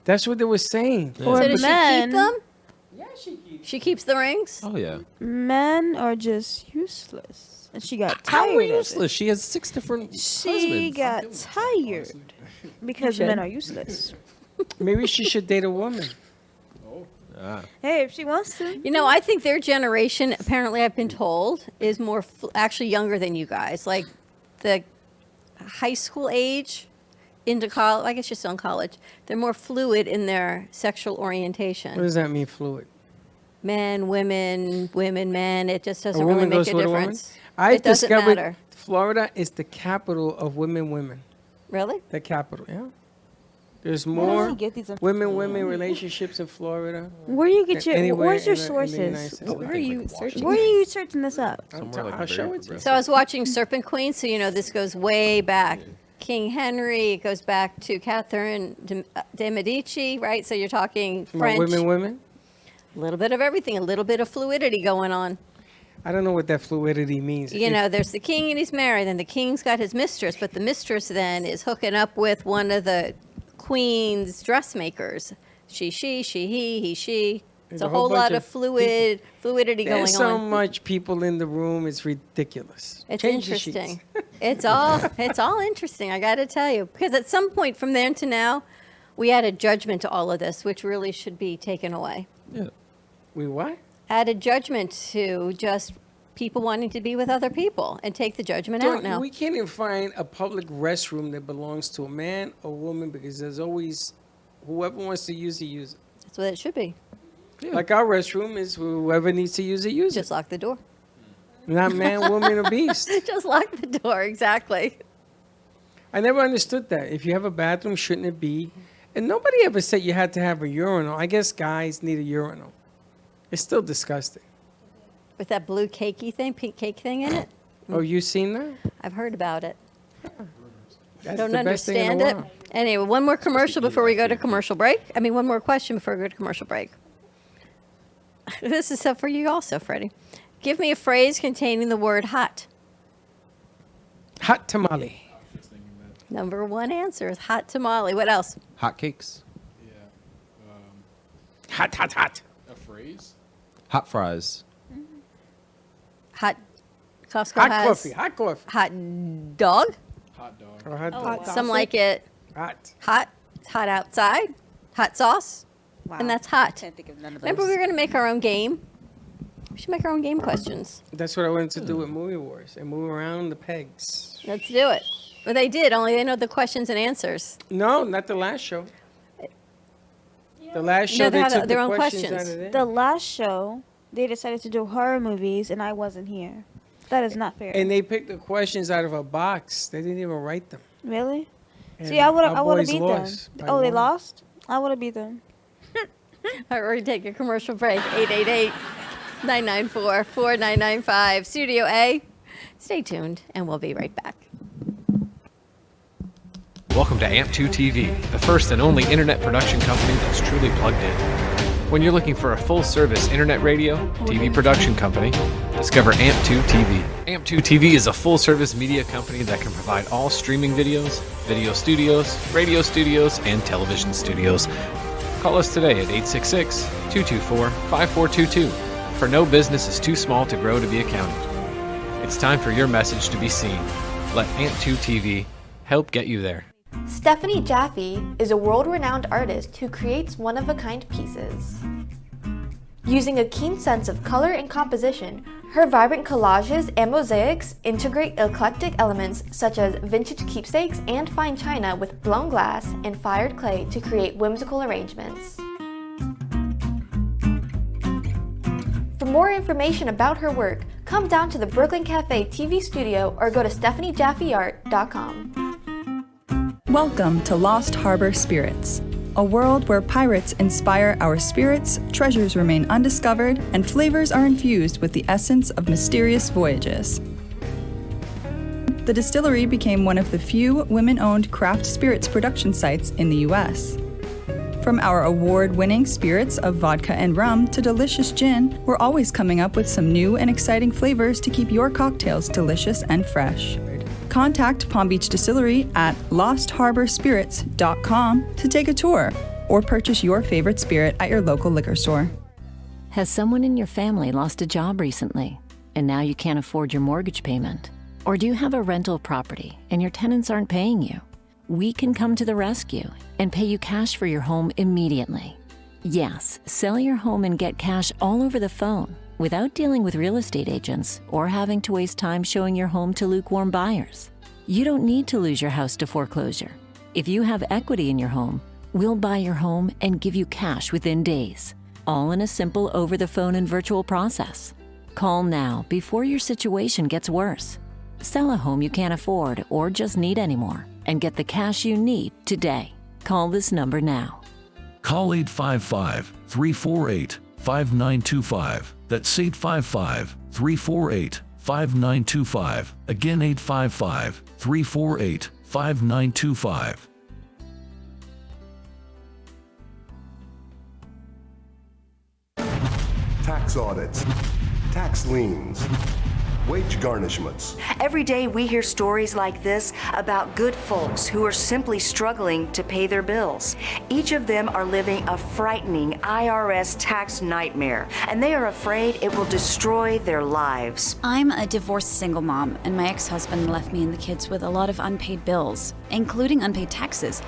That's what they were saying. Yeah. So does she men- keep them? Yeah, she keeps. She keeps the rings? Oh yeah. Men are just useless. And she got How tired of it. useless? She has 6 different She husbands. got tired because should. men are useless. Maybe she should date a woman. Ah. Hey, if she wants to. You know, I think their generation, apparently I've been told, is more actually younger than you guys. Like the high school age into college, I guess you're still in college, they're more fluid in their sexual What orientation. does that mean, fluid? Men, women, men, it just A doesn't really woman make goes a with a woman? difference. I've It doesn't discovered matter. Florida is the capital of women. Really? The capital, yeah. There's Where does more he get these women relationships in Florida. Where do you get than your? anywhere Where's your in the United sources? States. Where are you searching? Where are you searching this up? I'll show it to you. So I was watching Serpent Queen, so you know this goes way back. King Henry, it goes back to Catherine de Medici, right? So you're talking French. Women? A little bit of everything, a little bit of fluidity going on. I don't know what that fluidity means. You know, there's the king and he's married, and the king's got his mistress, but the mistress then is hooking up with one of the queen's dressmakers. She, he, she. It's a whole lot of fluidity going There's so on. much people in the room, it's ridiculous. It's Change the sheets. interesting. it's all interesting, I got to tell you. Because at some point from then to now, we added judgment to all of this, which really should be taken away. Yeah. We what? Added judgment to just people wanting to be with other people and take the judgment out now. We can't even find a public restroom that belongs to a man or woman because there's always whoever wants to use it, use it. That's what it should be. Like our restroom is whoever needs to use it, use Just lock the door. it. Not man, woman, or beast. Just lock the door, exactly. I never understood that. If you have a bathroom, shouldn't it be? And nobody ever said you had to have a urinal. I guess guys need a urinal. It's still disgusting. With that blue cakey thing, pink cake thing in it. Oh, you seen that? I've heard about it. That's Don't the best thing in understand the it. world. Anyway, one more commercial before we go to commercial break. One more question before we go to commercial break. This is for you also, Freddie. Give me a phrase containing the word hot. Hot tamale. Number one answer is hot tamale. What else? Hot cakes. Hot. A phrase? Hot fries. Hot. Costco Hot has coffee. Hot coffee. hot dog. Hot dog. Or hot dog. Some like it Hot. hot. It's hot outside. Hot sauce. Wow. And that's hot. Can't think of none of Remember, we were going to make our own game. We should make our own game questions. That's what I wanted to do with Movie Wars and move around the pegs. Let's do it. Well, they did, only they know the questions and answers. No, not the last show. The last show No, they they had took their the own questions questions. out of there. The last show, they decided to do horror movies, and I wasn't here. That is not fair. And they picked the questions out of a box. They didn't even write them. Really? And See, I would our have boys beat lost them. by Oh, they one. lost? I would have beat them. All right, we're going to take a commercial break. 888-994-4995. Studio A. Stay tuned, and we'll be right back. Welcome to AMP2 TV, the first and only internet production company that's truly plugged in. When you're looking for a full-service internet radio, TV production company, discover AMP2 TV. AMP2 TV is a full-service media company that can provide all streaming videos, video studios, radio studios, and television studios. Call us today at 866-224-5422, for no business is too small to grow to be accounted. It's time for your message to be seen. Let AMP2 TV help get you there. Stephanie Jaffe is a world-renowned artist who creates one-of-a-kind pieces. Using a keen sense of color and composition, her vibrant collages and mosaics integrate eclectic elements such as vintage keepsakes and fine china with blown glass and fired clay to create whimsical arrangements. For more information about her work, Come down to the Brooklyn Cafe TV studio or go to StephanieJaffeArt.com. Welcome to Lost Harbor Spirits, a world where pirates inspire our spirits, treasures remain undiscovered, and flavors are infused with the essence of mysterious voyages. The distillery became one of the few women-owned craft spirits production sites in the U.S. From our award-winning spirits of vodka and rum to delicious gin, we're always coming up with some new and exciting flavors to keep your cocktails delicious and fresh. Contact Palm Beach Distillery at lostharborspirits.com to take a tour or purchase your favorite spirit at your local liquor store. Has someone in your family lost a job recently and now you can't afford your mortgage payment? Or do you have a rental property and your tenants aren't paying you? We can come to the rescue and pay you cash for your home immediately. Yes, sell your home and get cash all over the phone without dealing with real estate agents or having to waste time showing your home to lukewarm buyers. You don't need to lose your house to foreclosure. If you have equity in your home, we'll buy your home and give you cash within days, all in a simple over-the-phone and virtual process. Call now before your situation gets worse. Sell a home you can't afford or just need anymore and get the cash you need today. Call this number now. Call 855-348-5925. That's 855-348-5925. Again, 855-348-5925. Tax audits, tax liens, wage garnishments. Every day we hear stories like this about good folks who are simply struggling to pay their bills. Each of them are living a frightening IRS tax nightmare, and they are afraid it will destroy their lives. I'm a divorced single mom, and my ex-husband left me and the kids with a lot of unpaid bills, including unpaid taxes.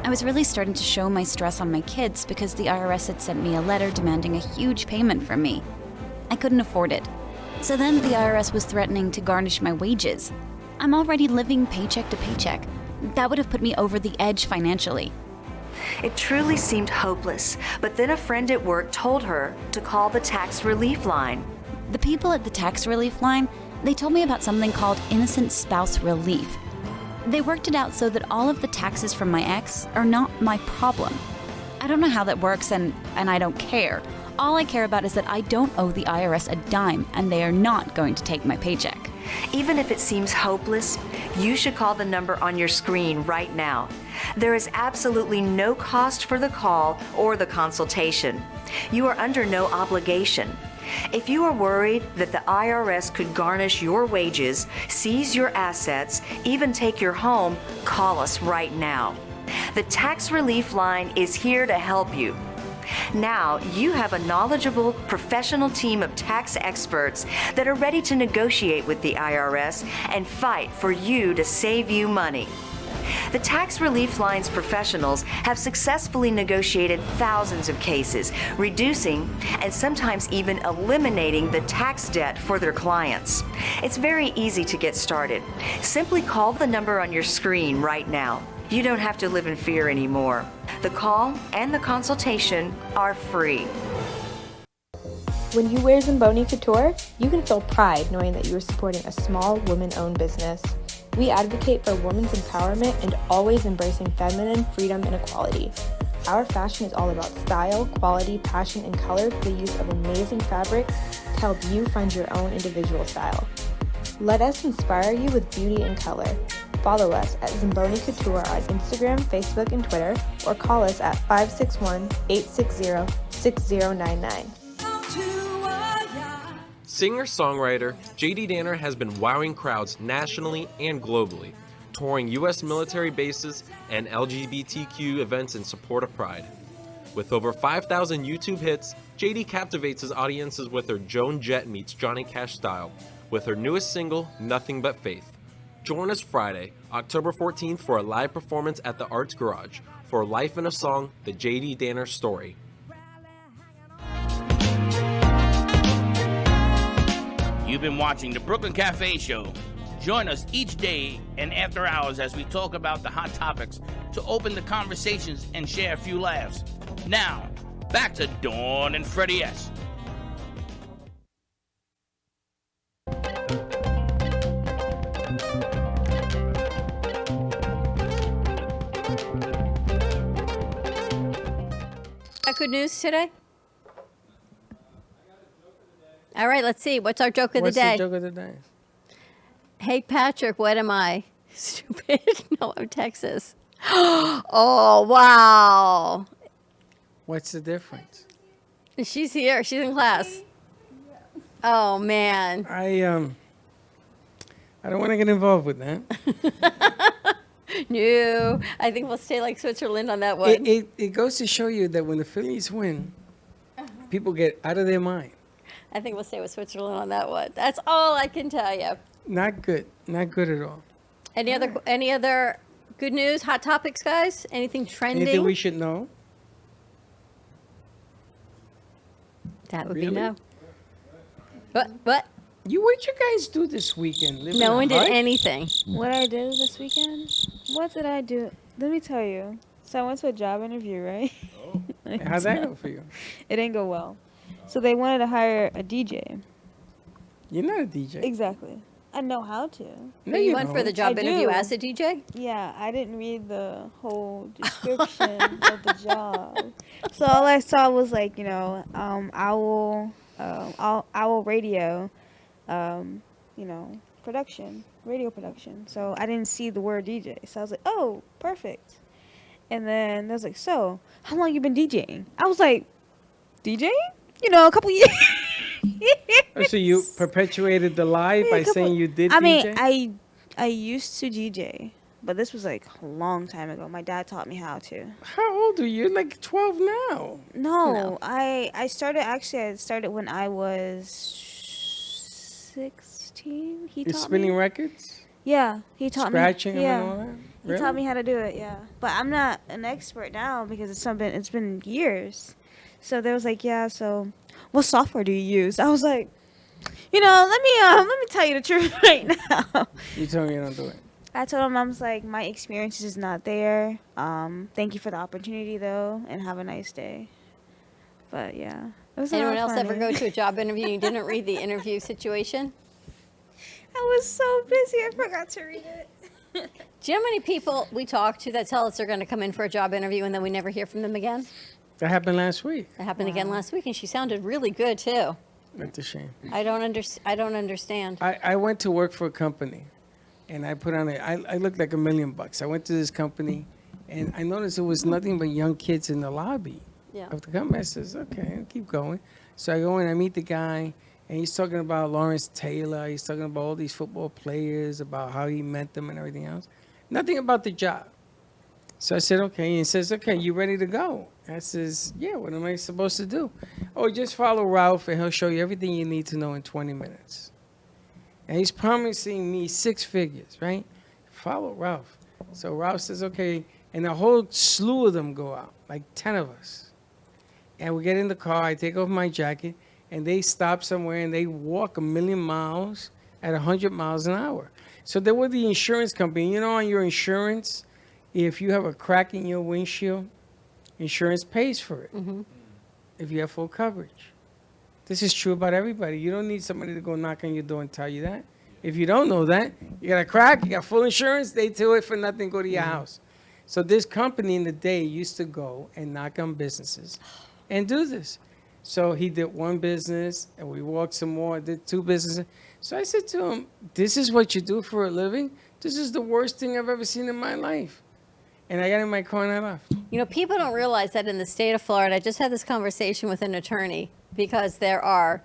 I was really starting to show my stress on my kids because the IRS had sent me a letter demanding a huge payment from me. I couldn't afford it. So then the IRS was threatening to garnish my wages. I'm already living paycheck to paycheck. That would have put me over the edge financially. It truly seemed hopeless, but then a friend at work told her to call the tax relief line. The people at the tax relief line, they told me about something called innocent spouse relief. They worked it out so that all of the taxes from my ex are not my problem. I don't know how that works, and I don't care. All I care about is that I don't owe the IRS a dime, and they are not going to take my paycheck. Even if it seems hopeless, you should call the number on your screen right now. There is absolutely no cost for the call or the consultation. You are under no obligation. If you are worried that the IRS could garnish your wages, seize your assets, even take your home, call us right now. The Tax Relief Line is here to help you. Now you have a knowledgeable, professional team of tax experts that are ready to negotiate with the IRS and fight for you to save you money. The Tax Relief Line's professionals have successfully negotiated thousands of cases, reducing and sometimes even eliminating the tax debt for their clients. It's very easy to get started. Simply call the number on your screen right now. You don't have to live in fear anymore. The call and the consultation are free. When you wear Zamboni Couture, you can feel pride knowing that you are supporting a small woman-owned business. We advocate for women's empowerment and always embracing feminine freedom and equality. Our fashion is all about style, quality, passion, and color through the use of amazing fabrics to help you find your own individual style. Let us inspire you with beauty and color. Follow us at Zamboni Couture on Instagram, Facebook, and Twitter, or call us at 561-860-6099. Singer-songwriter J.D. Danner has been wowing crowds nationally and globally, touring U.S. military bases and LGBTQ events in support of Pride. With over 5,000 YouTube hits, J.D. captivates his audiences with her Joan Jett meets Johnny Cash style, with her newest single, Nothing But Faith. Join us Friday, October 14th for a live performance at the Arts Garage for Life in a Song, The J.D. Danner Story. You've been watching the Brooklyn Cafe Show. Join us each day and after hours as we talk about the hot topics to open the conversations and share a few laughs. Now, back to Dawn and Freddy S. good news today? All right, let's see. What's our joke of What's the day? the joke of the day? Hey, Patrick, what am I? Stupid. No, I'm Texas. Oh, wow. What's the difference? She's here. She's in class. Oh, man. I don't want to get involved with that. No, I think we'll stay like Switzerland on that one. It goes to show you that when the Phillies win, people get out of their mind. I think we'll stay with Switzerland on that one. That's all I can tell you. Not good. Not good at all. Any other good news, hot topics, guys? Anything trending? Anything we should know? That would Really? be no. What? What you guys do this weekend? Live in No a one did hut? anything. What I did this weekend? What did I do? Let me tell you. So I went to a job interview, right? How'd that go for you? It didn't go well. So they wanted to hire a DJ. You're not a DJ. Exactly. I know how to. But you went for the job I interview do. as a DJ? Yeah, I didn't read the whole description of the job. So all I saw was like, owl radio, radio production. So I didn't see the word DJ. So I was like, oh, perfect. And then they was like, so how long you been DJing? I was like, DJing? A couple years. Oh, so you perpetuated the lie by saying you did I DJ? mean, I used to DJ, but this was like a long time ago. My dad taught me how to. How old are you? You're like 12 now. No, I started when I was 16. He You're taught spinning me. records? Yeah, he taught Scratching me. them Yeah, and all that? he Really? taught me how to do it. Yeah, but I'm not an expert now because it's been years. So they was like, yeah. So, what software do you use? I was like, let me tell you the truth right now. You told me you don't do it. I told him, I was like, my experience is not there. Thank you for the opportunity, though, and have a nice day. But, yeah. It was Anyone not else ever funny. go to a job interview and you didn't read the interview situation? I was so busy, I forgot to read it. Do you know how many people we talk to that tell us they're going to come in for a job interview and then we never hear from them again? That happened last week. That happened again last week, and she sounded really good, too. That's a shame. I don't understand. I went to work for a company, and I put on I looked like $1 million. I went to this company, and I noticed there was nothing but young kids in the lobby of the company. I says, okay, I'll keep going. So I go in, I meet the guy, and he's talking about Lawrence Taylor. He's talking about all these football players, about how he met them and everything else. Nothing about the job. So I said, okay. And he says, okay, you ready to go? I says, yeah, what am I supposed to do? Oh, just follow Ralph, and he'll show you everything you need to know in 20 minutes. And he's promising me 6 figures, right? Follow Ralph. So Ralph says, okay. And a whole slew of them go out, like 10 of us. And we get in the car. I take off my jacket, and they stop somewhere, and they walk 1,000,000 miles at 100 miles an hour. So they were the insurance company. On your insurance, if you have a crack in your windshield, insurance pays for it if you have full coverage. This is true about everybody. You don't need somebody to go knock on your door and tell you that. If you don't know that, you got a crack, you got full insurance, they do it for nothing, go to your house. So this company in the day used to go and knock on businesses and do this. So he did 1 business, and we walked some more, did 2 businesses. So I said to him, this is what you do for a living? This is the worst thing I've ever seen in my life. And I got in my car and I left. People don't realize that in the state of Florida, I just had this conversation with an attorney because there are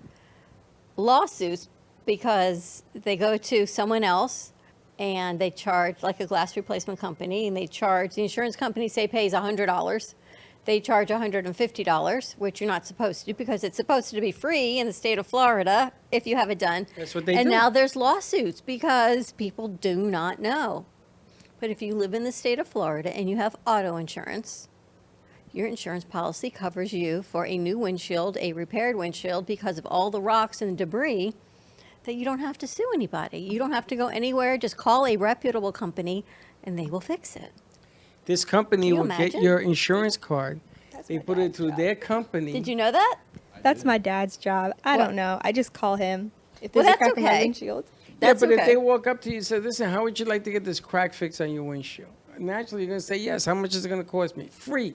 lawsuits because they go to someone else and they charge, like a glass replacement company, and they charge, the insurance company say pays $100. They charge $150, which you're not supposed to do because it's supposed to be free in the state of Florida if you have it done. That's what they and do. now there's lawsuits because people do not know. But if you live in the state of Florida and you have auto insurance, your insurance policy covers you for a new windshield, a repaired windshield, because of all the rocks and debris, that you don't have to sue anybody. You don't have to go anywhere. Just call a reputable company and they will fix it. This company Can you will get imagine? your insurance card. They put it through their company. Did you know that? That's my dad's job. I What? don't know. I just call him if Well, there's a that's crack in my okay. windshield. That's but okay. if they walk up to you and say, listen, how would you like to get this crack fixed on your windshield? Naturally, you're going to say, yes. How much is it going to cost me? Free.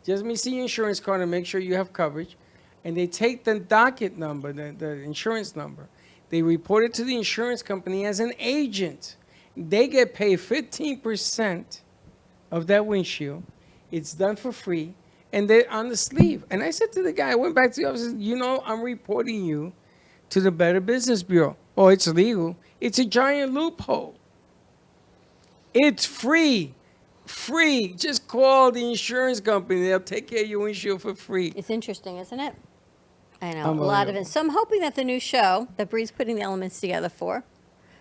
Just let me see your insurance card and make sure you have coverage. And they take the docket number, the insurance number. They report it to the insurance company as an agent. They get paid 15% of that windshield. It's done for free. And they're on the sleeve. And I said to the guy, I went back to the office and said, you know, I'm reporting you to the Better Business Bureau. Oh, it's legal. It's a giant loophole. It's free. Free. Just call the insurance company. They'll take care of your windshield for free. It's interesting, isn't it? I know, a lot of it. So I'm hoping that the new show that Bree's putting the elements together for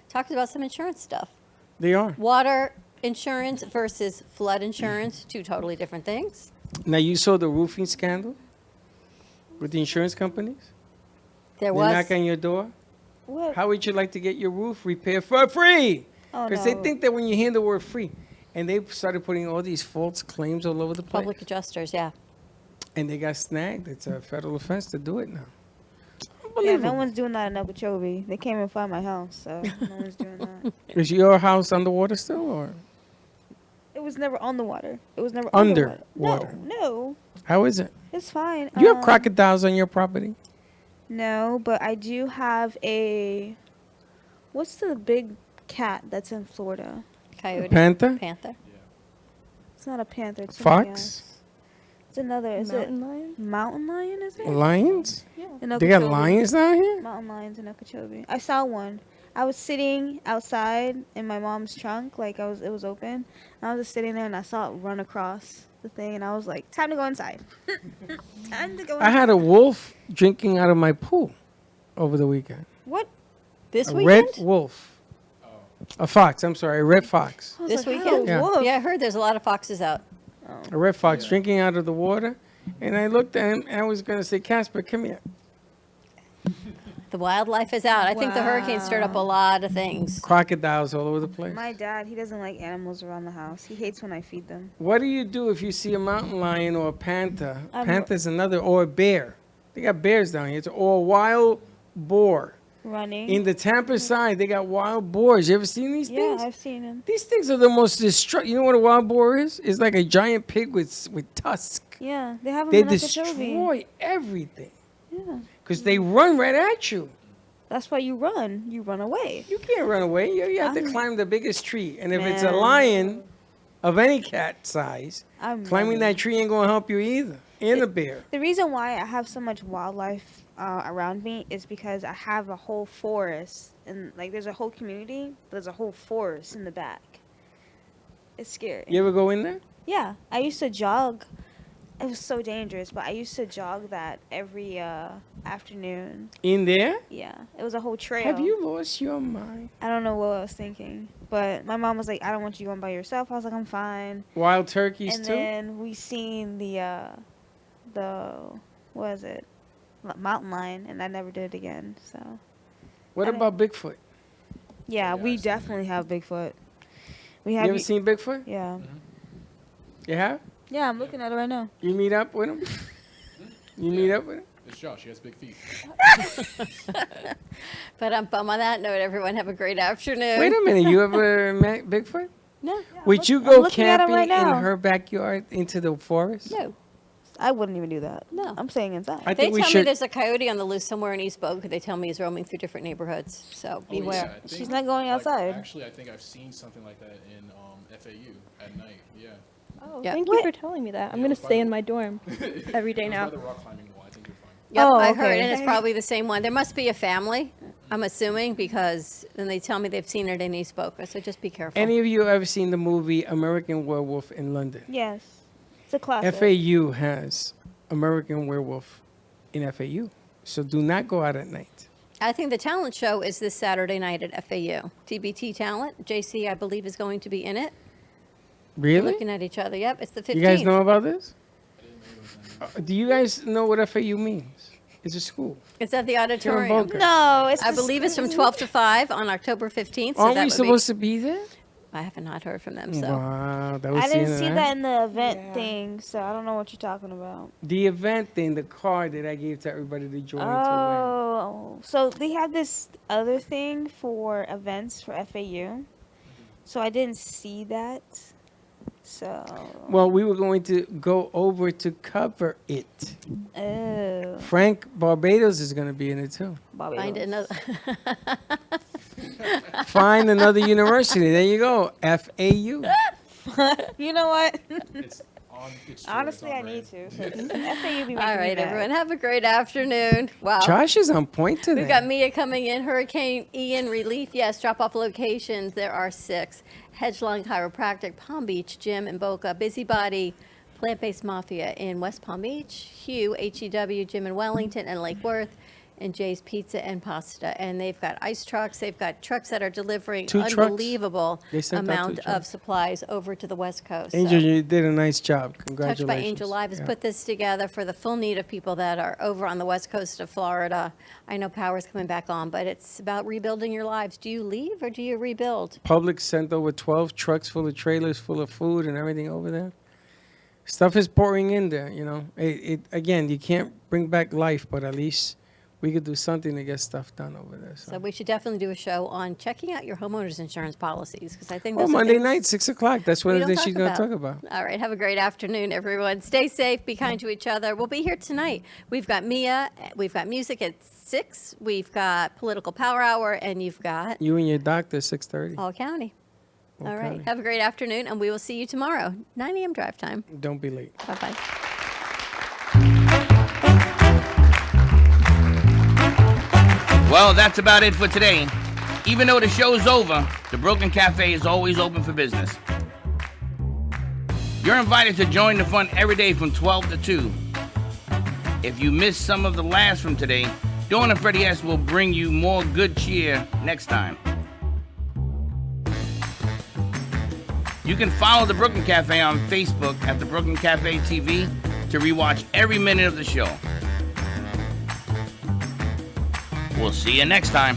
talks about some insurance stuff. They are. Water insurance versus flood insurance, two totally different things. Now, you saw the roofing scandal with the insurance companies? They knock on your door? What? How would you like to get your roof repaired for free? Oh, Because no. they think that when you hear the word free, and they started putting all these false claims all over the place. Public adjusters, yeah. And they got snagged. It's a federal offense to do it now. Yeah, Unbelievable. no one's doing that in Okeechobee. They came and find my house, so no one's doing that. Is your house underwater still, or It was never on the water. It was never Underwater. No, no, how is it? it's fine. You have crocodiles on your property? No, but I do have a. What's the big cat that's in Florida? Coyote. Panther? Panther. It's not a panther. It's something Fox? else. It's another. Is Mountain it lion? mountain lion? Is it? Lions? Yeah. They got lions down here? Mountain lions in Okeechobee. I saw one. I was sitting outside in my mom's trunk, like it was open. And I was just sitting there, and I saw it run across the thing, and I was like, "Time to go inside." Time to go. I had a wolf drinking out of my pool over the weekend. What? This A weekend? red wolf. A fox, I'm sorry, a red fox. I was This like, weekend? Yeah. Yeah, I heard there's a lot of foxes out. A red fox drinking out of the water. And I looked at him, and I was going to say, Casper, come here. The wildlife is out. I think the hurricane stirred up a lot of things. Crocodiles all over the place. My dad, he doesn't like animals around the house. He hates when I feed them. What do you do if you see a mountain lion or a panther? I'm- Panther's another, or a bear. They got bears down here. Or a wild boar. Running. In the Tampa side, they got wild boars. You ever seen these things? Yeah, I've seen him. These things are the most destructive. You know what a wild boar is? It's like a giant pig with tusks. Yeah, they have them They in Okeechobee. destroy everything. Yeah. Because they run right at you. That's why you run. You run away. You can't run away. You have to climb the biggest tree. And if it's a Man. lion of any cat size, I'm climbing running. that tree ain't going to help you either. And a bear. The reason why I have so much wildlife around me is because I have a whole forest, and like there's a whole community, but there's a whole forest in the back. It's scary. You ever go in there? Yeah, I used to jog. It was so dangerous, but I used to jog that every afternoon. In there? Yeah, it was a whole trail. Have you lost your mind? I don't know what I was thinking, but my mom was like, "I don't want you going by yourself." I was like, "I'm fine." Wild turkeys And too? then we seen the what is it, mountain lion, and I never did it again. So. What about Bigfoot? Yeah, we definitely have Bigfoot. We have. You ever seen Bigfoot? Yeah. You have? Yeah, I'm looking at it right now. You meet up with him? You meet up with him? It's Josh. She has big feet. But on that note, everyone have a great afternoon. Wait a minute. You ever met Bigfoot? No. Would you I'm go looking at it camping right now. in her backyard into the forest? No. I wouldn't even do that. No. I'm staying inside. I They think we tell me should. there's a coyote on the loose somewhere in East Boca. They tell me he's roaming through different neighborhoods. So beware. I think, She's not going outside. Actually, I think I've seen something like that in FAU at night. Yeah. Oh, Yeah. thank What? you for telling me that. I'm gonna stay in my dorm every day It was now. by the rock climbing wall. I think you're fine. Yep, Oh, I heard, okay. and it's probably the same one. There must be a family, I'm assuming, because then they tell me they've seen it in East Boca. So just be careful. Any of you ever seen the movie American Werewolf in London? Yes, it's a classic. FAU has American Werewolf in FAU. So do not go out at night. I think the talent show is this Saturday night at FAU. TBT Talent. JC, I believe, is going to be in it. We're Really? looking at each other. Yep, it's the 15th. You guys know about this? Do you guys know what FAU means? It's a school. It's at the Here in auditorium. Boca. No, it's. I believe it's from 12 to 5 on October 15th. So Aren't that we would supposed to be there? I have not heard from them. So Wow, that was I the didn't end of see that. that in the event thing, so I don't know what you're talking about. The event thing, the card that I gave to everybody to join to win. Oh, so they had this other thing for events for FAU. So I didn't see that. So. Well, we were going to go over to cover it. Oh. Frank Barbados is going to be in it too. Find another. Find another university. There you go. FAU. You know what? Honestly, I need to. FAU be making All right, me everyone. Have a great afternoon. Wow. Josh is on point today. We've got Mia coming in. Hurricane Ian relief. Yes, drop-off locations. There are 6. Hedgelong Chiropractic, Palm Beach, Gym in Boca, Busybody, Plant-Based Mafia in West Palm Beach, Hugh, HEW, Gym in Wellington and Lake Worth, and Jay's Pizza and Pasta. And they've got ice trucks. They've got trucks that are delivering 2 trucks. unbelievable They sent out 2 amount of trucks. supplies over to the West Coast. Angel, So, you did a nice job. Touched Congratulations. by Angel Live has Yeah. put this together for the full need of people that are over on the west coast of Florida. I know power's coming back on, but it's about rebuilding your lives. Do you leave or do you rebuild? Publix sent over 12 trucks full of trailers full of food and everything over there. Stuff is pouring in there, you know. Again, you can't bring back life, but at least we could do something to get stuff done over there. So we should definitely do a show on checking out your homeowner's insurance policies because I think Oh, those are Monday things night, 6 o'clock. That's what we it don't is she's going to talk about. All right. Have a great afternoon, everyone. Stay safe. Be kind to each other. We'll be here tonight. We've got Mia. We've got music at 6. We've got Political Power Hour. And you've got You and your doctor, 6:30. All County. All right. County. Have a great afternoon. And we will see you tomorrow, 9 a.m. drive time. Don't be late. Bye-bye. Well, that's about it for today. Even though the show's over, the Broken Cafe is always open for business. You're invited to join the fun every day from 12 to 2. If you missed some of the laughs from today, Dawn and Freddy S will bring you more good cheer next time. You can follow the Brooklyn Cafe on Facebook at the Brooklyn Cafe TV to rewatch every minute of the show. We'll see you next time.